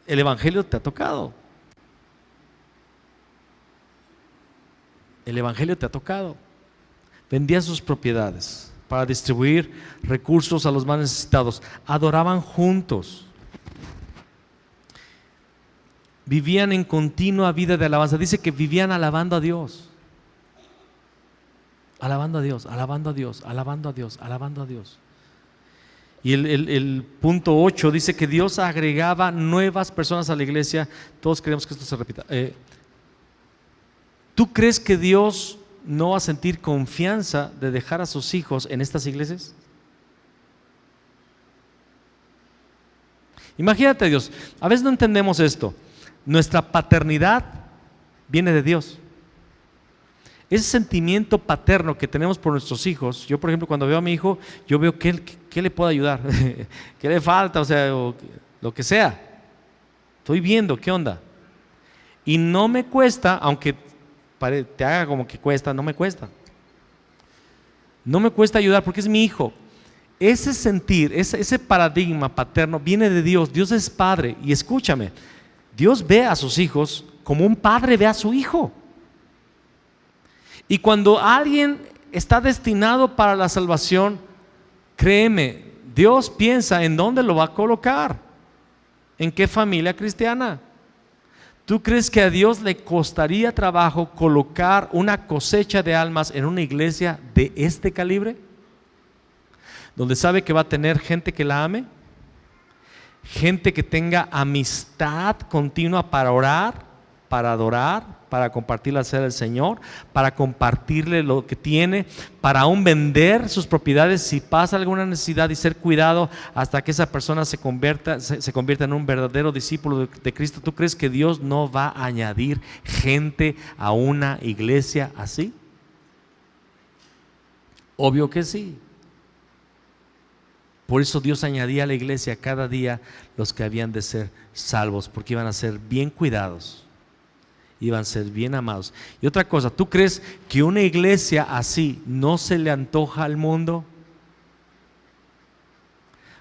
el evangelio te ha tocado. El evangelio te ha tocado. Vendían sus propiedades para distribuir recursos a los más necesitados. Adoraban juntos. Vivían en continua vida de alabanza. Dice que vivían alabando a Dios. Alabando a Dios, alabando a Dios, alabando a Dios, alabando a Dios. Y el punto 8 dice que Dios agregaba nuevas personas a la iglesia. Todos queremos que esto se repita. ¿Tú crees que Dios no va a sentir confianza de dejar a sus hijos en estas iglesias? Imagínate, Dios, a veces no entendemos esto. Nuestra paternidad viene de Dios. Ese sentimiento paterno que tenemos por nuestros hijos, yo por ejemplo cuando veo a mi hijo, yo veo qué le puedo ayudar, qué le falta, o lo que sea. Estoy viendo qué onda. Y no me cuesta, aunque te haga como que cuesta, no me cuesta. No me cuesta ayudar porque es mi hijo. Ese sentir, ese paradigma paterno viene de Dios. Dios es padre. Y escúchame, Dios ve a sus hijos como un padre ve a su hijo. Y cuando alguien está destinado para la salvación, créeme, Dios piensa en dónde lo va a colocar. ¿En qué familia cristiana? ¿Tú crees que a Dios le costaría trabajo colocar una cosecha de almas en una iglesia de este calibre? Donde sabe que va a tener gente que la ame, gente que tenga amistad continua para orar, para adorar, para compartir la cena del Señor, para compartirle lo que tiene, para aún vender sus propiedades si pasa alguna necesidad y ser cuidado hasta que esa persona se convierta en un verdadero discípulo de Cristo. ¿Tú crees que Dios no va a añadir gente a una iglesia así? Obvio que sí. Por eso Dios añadía a la iglesia cada día los que habían de ser salvos, porque iban a ser bien cuidados, iban a ser bien amados. Y otra cosa, ¿tú crees que una iglesia así no se le antoja al mundo?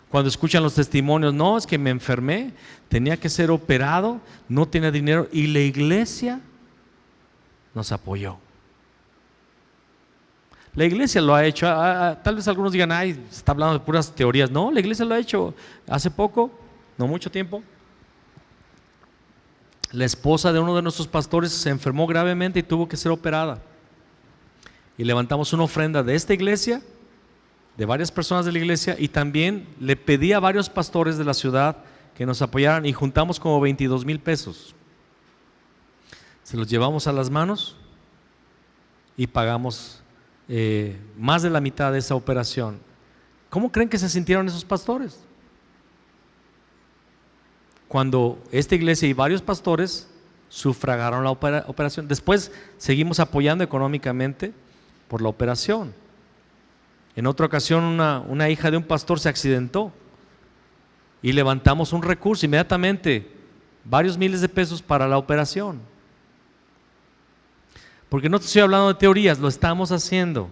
Cuando escuchan los testimonios, no, es que me enfermé, tenía que ser operado, no tenía dinero, y la iglesia nos apoyó. La iglesia lo ha hecho. Tal vez algunos digan, ay, se está hablando de puras teorías. No, la iglesia lo ha hecho. Hace poco, no mucho tiempo, la esposa de uno de nuestros pastores se enfermó gravemente y tuvo que ser operada. Y levantamos una ofrenda de esta iglesia, de varias personas de la iglesia, y también le pedí a varios pastores de la ciudad que nos apoyaran, y juntamos como 22,000 pesos. Se los llevamos a las manos y pagamos más de la mitad de esa operación. ¿Cómo creen que se sintieron esos pastores? Cuando esta iglesia y varios pastores sufragaron la operación. Después seguimos apoyando económicamente por la operación. En otra ocasión una hija de un pastor se accidentó y levantamos un recurso inmediatamente, varios miles de pesos para la operación. Porque no te estoy hablando de teorías, lo estamos haciendo.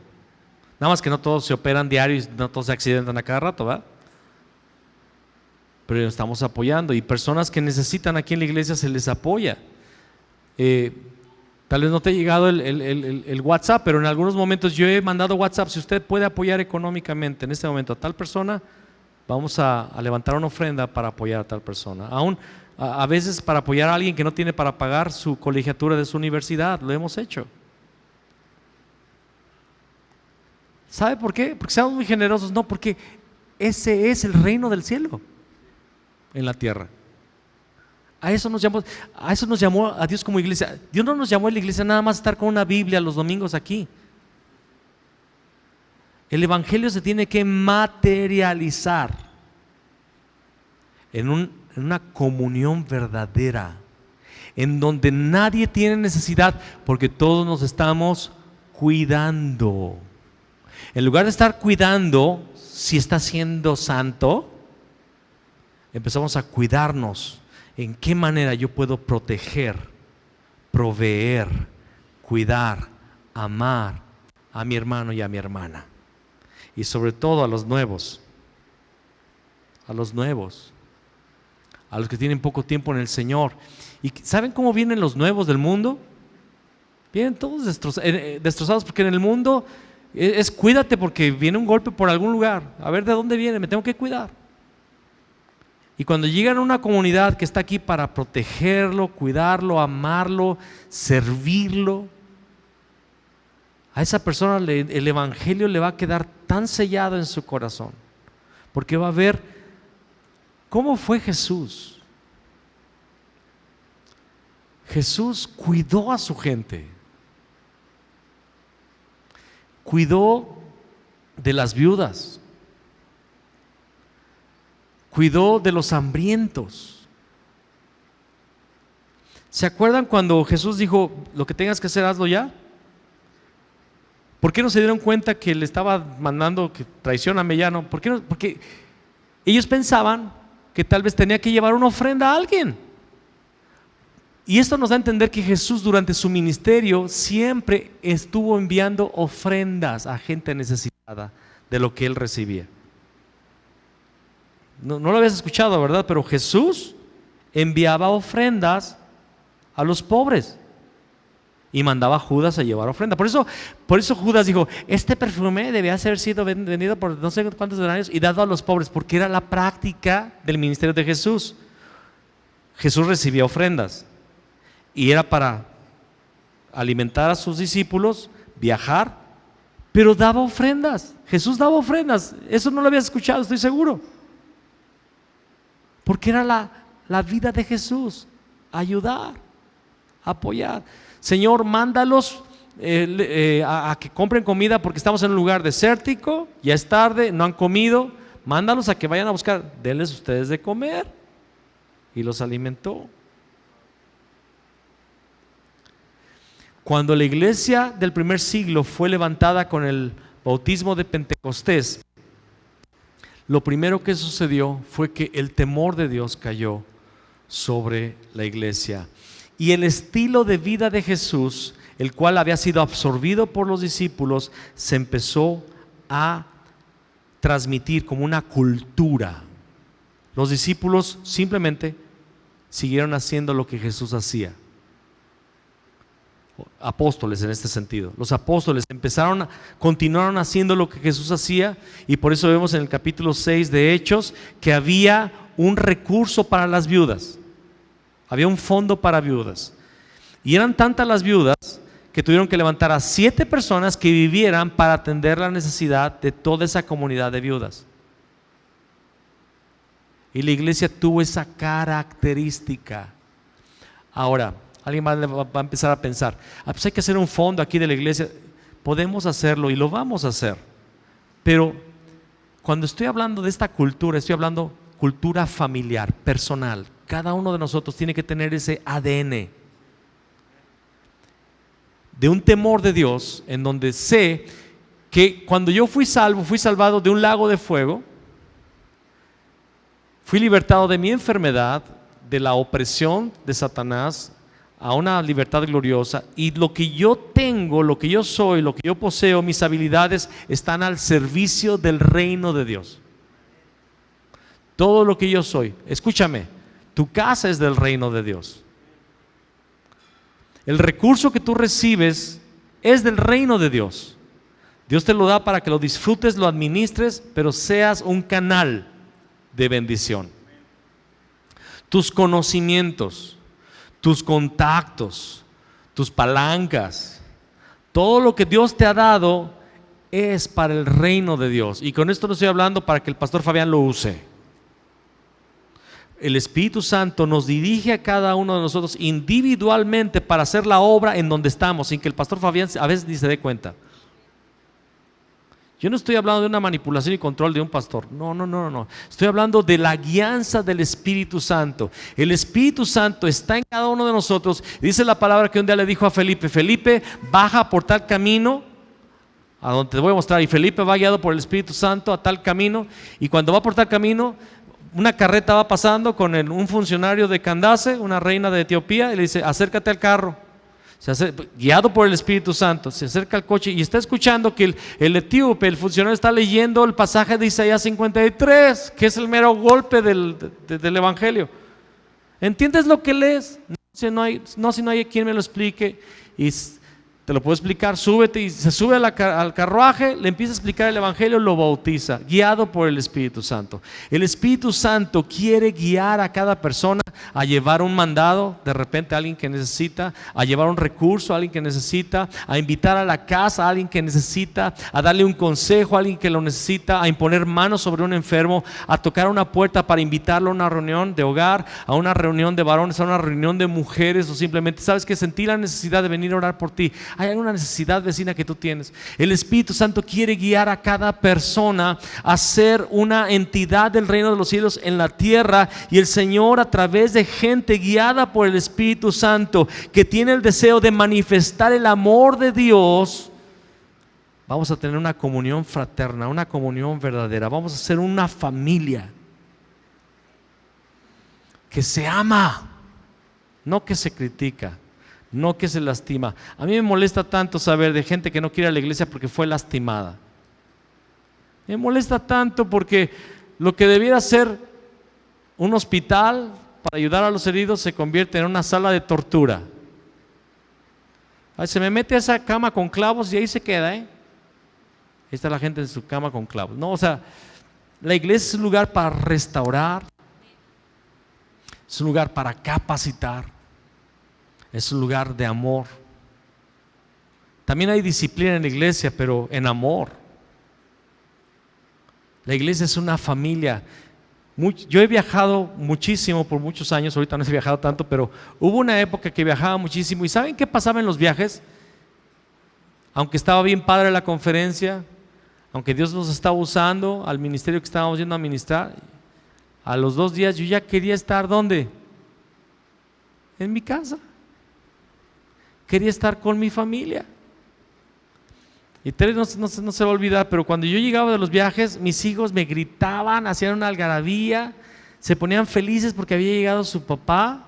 Nada más que no todos se operan diario y no todos se accidentan a cada rato, ¿verdad? Pero estamos apoyando, y personas que necesitan aquí en la iglesia se les apoya. Tal vez no te ha llegado el WhatsApp, pero en algunos momentos yo he mandado WhatsApp. Si usted puede apoyar económicamente en este momento a tal persona, vamos a levantar una ofrenda para apoyar a tal persona. Aún a veces para apoyar a alguien que no tiene para pagar su colegiatura de su universidad, lo hemos hecho. ¿Sabe por qué? Porque seamos muy generosos. No, porque ese es el reino del cielo en la tierra. A eso nos llamó a Dios como iglesia. Dios no nos llamó a la iglesia nada más a estar con una Biblia los domingos aquí. El evangelio se tiene que materializar en una comunión verdadera, en donde nadie tiene necesidad, porque todos nos estamos cuidando. En lugar de estar cuidando si está siendo santo, empezamos a cuidarnos. ¿En qué manera yo puedo proteger, proveer, cuidar, amar a mi hermano y a mi hermana? Y sobre todo a los nuevos, a los que tienen poco tiempo en el Señor. ¿Y saben cómo vienen los nuevos del mundo? Vienen todos destrozados, porque en el mundo es cuídate porque viene un golpe por algún lugar. A ver de dónde viene, me tengo que cuidar. Y cuando llegan a una comunidad que está aquí para protegerlo, cuidarlo, amarlo, servirlo, a esa persona el evangelio le va a quedar tan sellado en su corazón, porque va a ver cómo fue Jesús. Jesús cuidó a su gente, cuidó de las viudas, cuidó de los hambrientos. ¿Se acuerdan cuando Jesús dijo, lo que tengas que hacer, hazlo ya? ¿Por qué no se dieron cuenta que le estaba mandando que traicióname ya? No, ¿por qué no? Porque ellos pensaban que tal vez tenía que llevar una ofrenda a alguien. Y esto nos da a entender que Jesús durante su ministerio siempre estuvo enviando ofrendas a gente necesitada de lo que él recibía. No lo habías escuchado, ¿verdad? Pero Jesús enviaba ofrendas a los pobres y mandaba a Judas a llevar ofrenda. Por eso Judas dijo, este perfume debía haber sido vendido por no sé cuántos denarios y dado a los pobres, porque era la práctica del ministerio de Jesús. Jesús recibía ofrendas y era para alimentar a sus discípulos, viajar, pero daba ofrendas. Jesús daba ofrendas. Eso no lo habías escuchado, estoy seguro. Porque era la vida de Jesús, ayudar, apoyar. Señor, mándalos a que compren comida porque estamos en un lugar desértico, ya es tarde, no han comido, mándalos a que vayan a buscar, denles ustedes de comer. Y los alimentó. Cuando la iglesia del primer siglo fue levantada con el bautismo de Pentecostés, lo primero que sucedió fue que el temor de Dios cayó sobre la iglesia. Y el estilo de vida de Jesús, el cual había sido absorbido por los discípulos, se empezó a transmitir como una cultura. Los discípulos simplemente siguieron haciendo lo que Jesús hacía. apóstoles en este sentido. Los apóstoles continuaron haciendo lo que Jesús hacía, y por eso vemos en el capítulo 6 de Hechos que había un recurso para las viudas. Había un fondo para viudas. Y eran tantas las viudas que tuvieron que levantar a 7 personas que vivieran para atender la necesidad de toda esa comunidad de viudas. Y la iglesia tuvo esa característica. Ahora, alguien más va a empezar a pensar, pues hay que hacer un fondo aquí de la iglesia. Podemos hacerlo y lo vamos a hacer. Pero cuando estoy hablando de esta cultura, estoy hablando cultura familiar, personal. Cada uno de nosotros tiene que tener ese ADN de un temor de Dios, en donde sé que cuando yo fui salvado de un lago de fuego, fui libertado de mi enfermedad, de la opresión de Satanás, a una libertad gloriosa, y lo que yo tengo, lo que yo soy, lo que yo poseo, mis habilidades están al servicio del reino de Dios. Todo lo que yo soy, escúchame, tu casa es del reino de Dios. El recurso que tú recibes es del reino de Dios. Dios te lo da para que lo disfrutes, lo administres, pero seas un canal de bendición. Tus conocimientos, tus contactos, tus palancas, todo lo que Dios te ha dado es para el reino de Dios. Y con esto no estoy hablando para que el pastor Fabián lo use. El Espíritu Santo nos dirige a cada uno de nosotros individualmente para hacer la obra en donde estamos, sin que el pastor Fabián a veces ni se dé cuenta. Yo no estoy hablando de una manipulación y control de un pastor. No. Estoy hablando de la guianza del Espíritu Santo. El Espíritu Santo está en cada uno de nosotros. Dice la palabra que un día le dijo a Felipe: Felipe, baja por tal camino, a donde te voy a mostrar. Y Felipe va guiado por el Espíritu Santo a tal camino. Y cuando va por tal camino, una carreta va pasando con un funcionario de Candace, una reina de Etiopía, y le dice: acércate al carro. Guiado por el Espíritu Santo, se acerca al coche y está escuchando que el etíope, el funcionario, está leyendo el pasaje de Isaías 53, que es el mero golpe del Evangelio. ¿Entiendes lo que lees? Si no hay quien me lo explique. Y te lo puedo explicar. Súbete, y se sube al carruaje, le empieza a explicar el Evangelio, lo bautiza, guiado por el Espíritu Santo. El Espíritu Santo quiere guiar a cada persona a llevar un mandado, de repente a alguien que necesita, a llevar un recurso a alguien que necesita, a invitar a la casa a alguien que necesita, a darle un consejo a alguien que lo necesita, a imponer manos sobre un enfermo, a tocar una puerta para invitarlo a una reunión de hogar, a una reunión de varones, a una reunión de mujeres, o simplemente, sabes que sentí la necesidad de venir a orar por ti. Hay alguna necesidad vecina que tú tienes. El Espíritu Santo quiere guiar a cada persona a ser una entidad del reino de los cielos en la tierra, y el Señor, a través de gente guiada por el Espíritu Santo, que tiene el deseo de manifestar el amor de Dios, vamos a tener una comunión fraterna, una comunión verdadera. Vamos a ser una familia que se ama, no que se critica, no que se lastima. A mí me molesta tanto saber de gente que no quiere ir a la iglesia porque fue lastimada. Me molesta tanto porque lo que debiera ser un hospital para ayudar a los heridos se convierte en una sala de tortura. Ay, se me mete a esa cama con clavos y ahí se queda, Ahí está la gente en su cama con clavos. No, o sea, la iglesia es un lugar para restaurar, es un lugar para capacitar, es un lugar de amor. También hay disciplina en la iglesia, pero en amor. La iglesia es una familia. Yo he viajado muchísimo por muchos años, ahorita no he viajado tanto, pero hubo una época que viajaba muchísimo. ¿Y saben qué pasaba en los viajes? Aunque estaba bien padre la conferencia, aunque Dios nos estaba usando al ministerio que estábamos yendo a ministrar, a los 2 días yo ya quería estar, ¿dónde? En mi casa. Quería estar con mi familia. Y Tere no se va a olvidar, pero cuando yo llegaba de los viajes, mis hijos me gritaban, hacían una algarabía, se ponían felices porque había llegado su papá,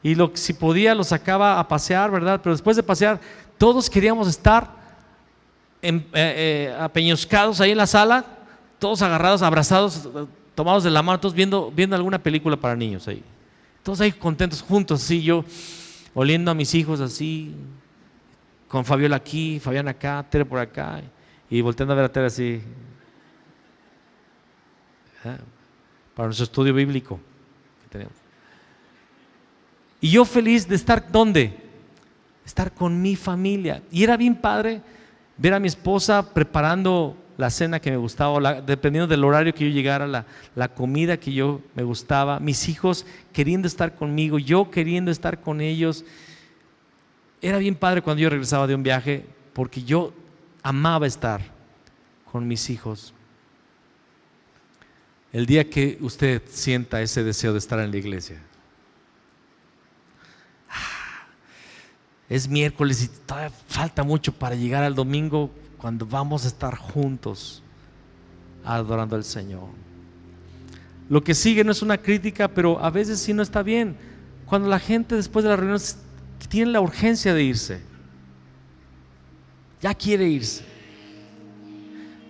y si podía lo sacaba a pasear, ¿verdad? Pero después de pasear, todos queríamos estar apeñuscados ahí en la sala, todos agarrados, abrazados, tomados de la mano, todos viendo alguna película para niños ahí. Todos ahí contentos juntos, así, yo oliendo a mis hijos así, con Fabiola aquí, Fabián acá, Tere por acá, y volteando a ver a Tere así, para nuestro estudio bíblico que tenemos. Y yo feliz de estar, ¿dónde? Estar con mi familia. Y era bien padre ver a mi esposa preparando la cena que me gustaba, dependiendo del horario que yo llegara, la comida que yo me gustaba, mis hijos queriendo estar conmigo, yo queriendo estar con ellos. Era bien padre cuando yo regresaba de un viaje, porque yo amaba estar con mis hijos. El día que usted sienta ese deseo de estar en la iglesia, es miércoles y todavía falta mucho para llegar al domingo, cuando vamos a estar juntos adorando al Señor. Lo que sigue no es una crítica, pero a veces sí no está bien. Cuando la gente después de la reunión tiene la urgencia de irse, ya quiere irse.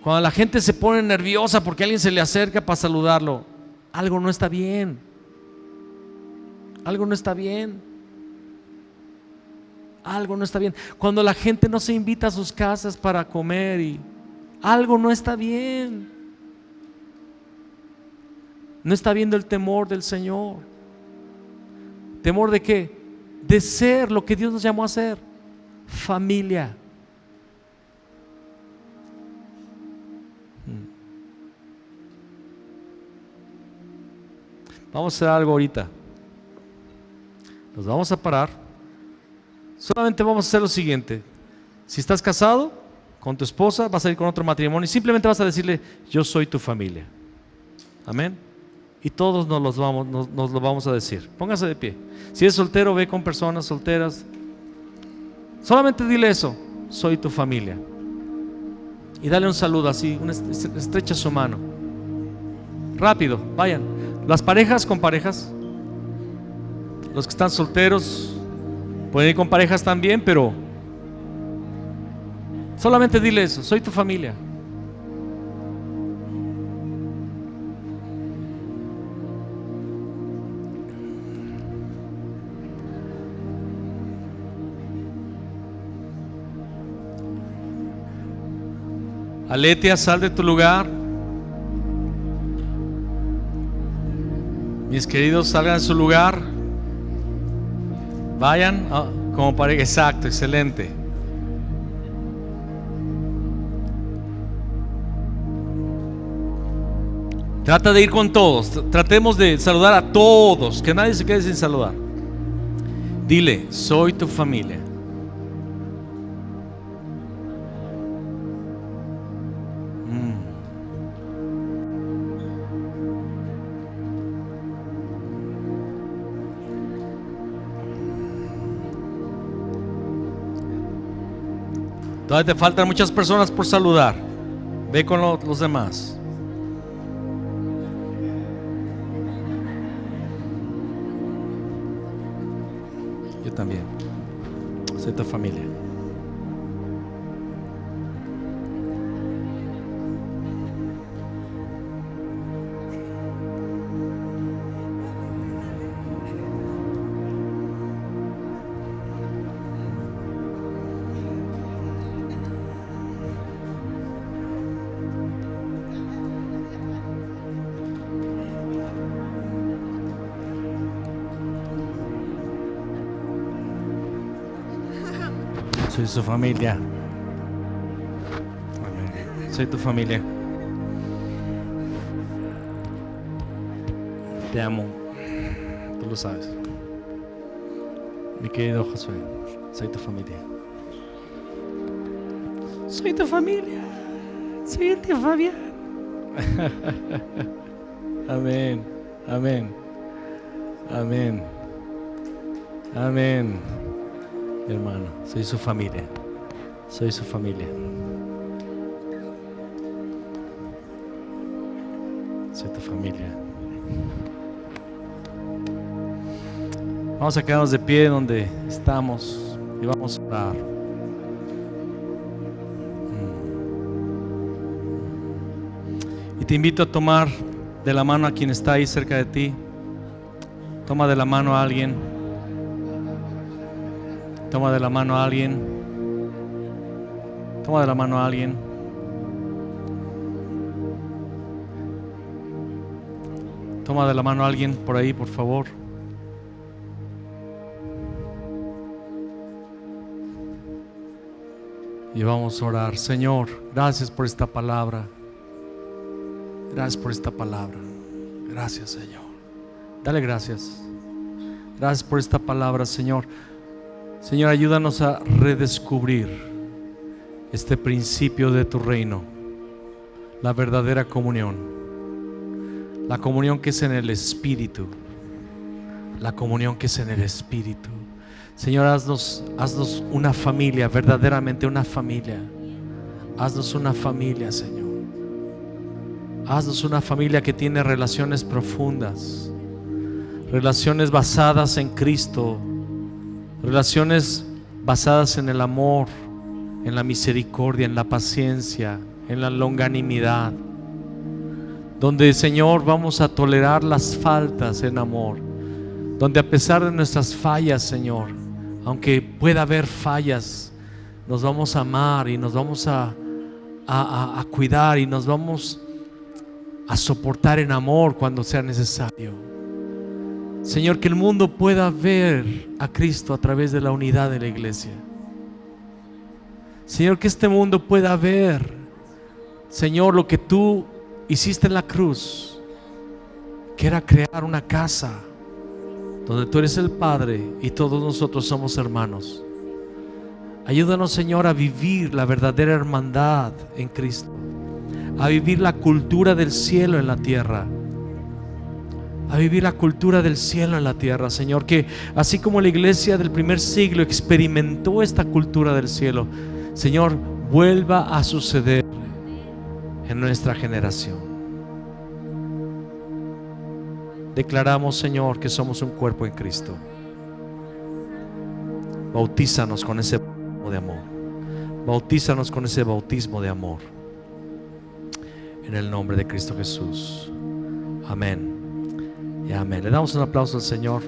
Cuando la gente se pone nerviosa porque alguien se le acerca para saludarlo, algo no está bien. Algo no está bien. Algo no está bien. Cuando la gente no se invita a sus casas para comer, y algo no está bien. No está viendo el temor del Señor. ¿Temor de qué? De ser lo que Dios nos llamó a ser, familia. Vamos a hacer algo ahorita. Nos vamos a parar. Solamente vamos a hacer lo siguiente. Si estás casado con tu esposa, vas a ir con otro matrimonio y simplemente vas a decirle: yo soy tu familia. Amén. Y todos nos lo vamos a decir. Póngase de pie. Si eres soltero, ve con personas solteras. Solamente dile eso: soy tu familia. Y dale un saludo así, estrecha su mano. Rápido, vayan. Las parejas con parejas. Los que están solteros pueden ir con parejas también, pero solamente dile eso: soy tu familia. Aletia, sal de tu lugar. Mis queridos, salgan de su lugar. Vayan como pareja. Exacto, excelente. Trata de ir con todos. Tratemos de saludar a todos, que nadie se quede sin saludar. Dile: soy tu familia. Todavía te faltan muchas personas por saludar. Ve con los demás. Yo también. Soy tu familia. Soy su familia. Amén. Soy tu familia. Te amo. Tú lo sabes. Mi querido Josué, soy tu familia. Soy tu familia. Soy el tío Fabián. Amén. Amén. Amén. Amén. Hermano, soy su familia. Soy su familia. Soy tu familia. Vamos a quedarnos de pie donde estamos y vamos a orar. Y te invito a tomar de la mano a quien está ahí cerca de ti. Toma de la mano a alguien. Toma de la mano a alguien Toma de la mano a alguien. Toma de la mano a alguien por ahí, por favor. Y vamos a orar. Señor, gracias por esta palabra. Gracias por esta palabra. Gracias, Señor. Dale gracias. Gracias por esta palabra, Señor. Señor, ayúdanos a redescubrir este principio de tu reino, la verdadera comunión, la comunión que es en el Espíritu, la comunión que es en el Espíritu. Señor, haznos una familia, verdaderamente una familia. Haznos una familia, Señor. Haznos una familia que tiene relaciones profundas, relaciones basadas en Cristo, relaciones basadas en el amor, en la misericordia, en la paciencia, en la longanimidad, donde, Señor, vamos a tolerar las faltas en amor, donde a pesar de nuestras fallas, Señor, aunque pueda haber fallas, nos vamos a amar y nos vamos a cuidar y nos vamos a soportar en amor cuando sea necesario. Señor, que el mundo pueda ver a Cristo a través de la unidad de la iglesia. Señor, que este mundo pueda ver, Señor, lo que tú hiciste en la cruz, que era crear una casa donde tú eres el Padre y todos nosotros somos hermanos. Ayúdanos, Señor, a vivir la verdadera hermandad en Cristo, a vivir la cultura del cielo en la tierra, a vivir la cultura del cielo en la tierra, Señor, que así como la iglesia del primer siglo experimentó esta cultura del cielo, Señor, vuelva a suceder en nuestra generación. Declaramos, Señor, que somos un cuerpo en Cristo. Bautízanos con ese bautismo de amor. Bautízanos con ese bautismo de amor. En el nombre de Cristo Jesús. Amén y amén. Le damos un aplauso al Señor.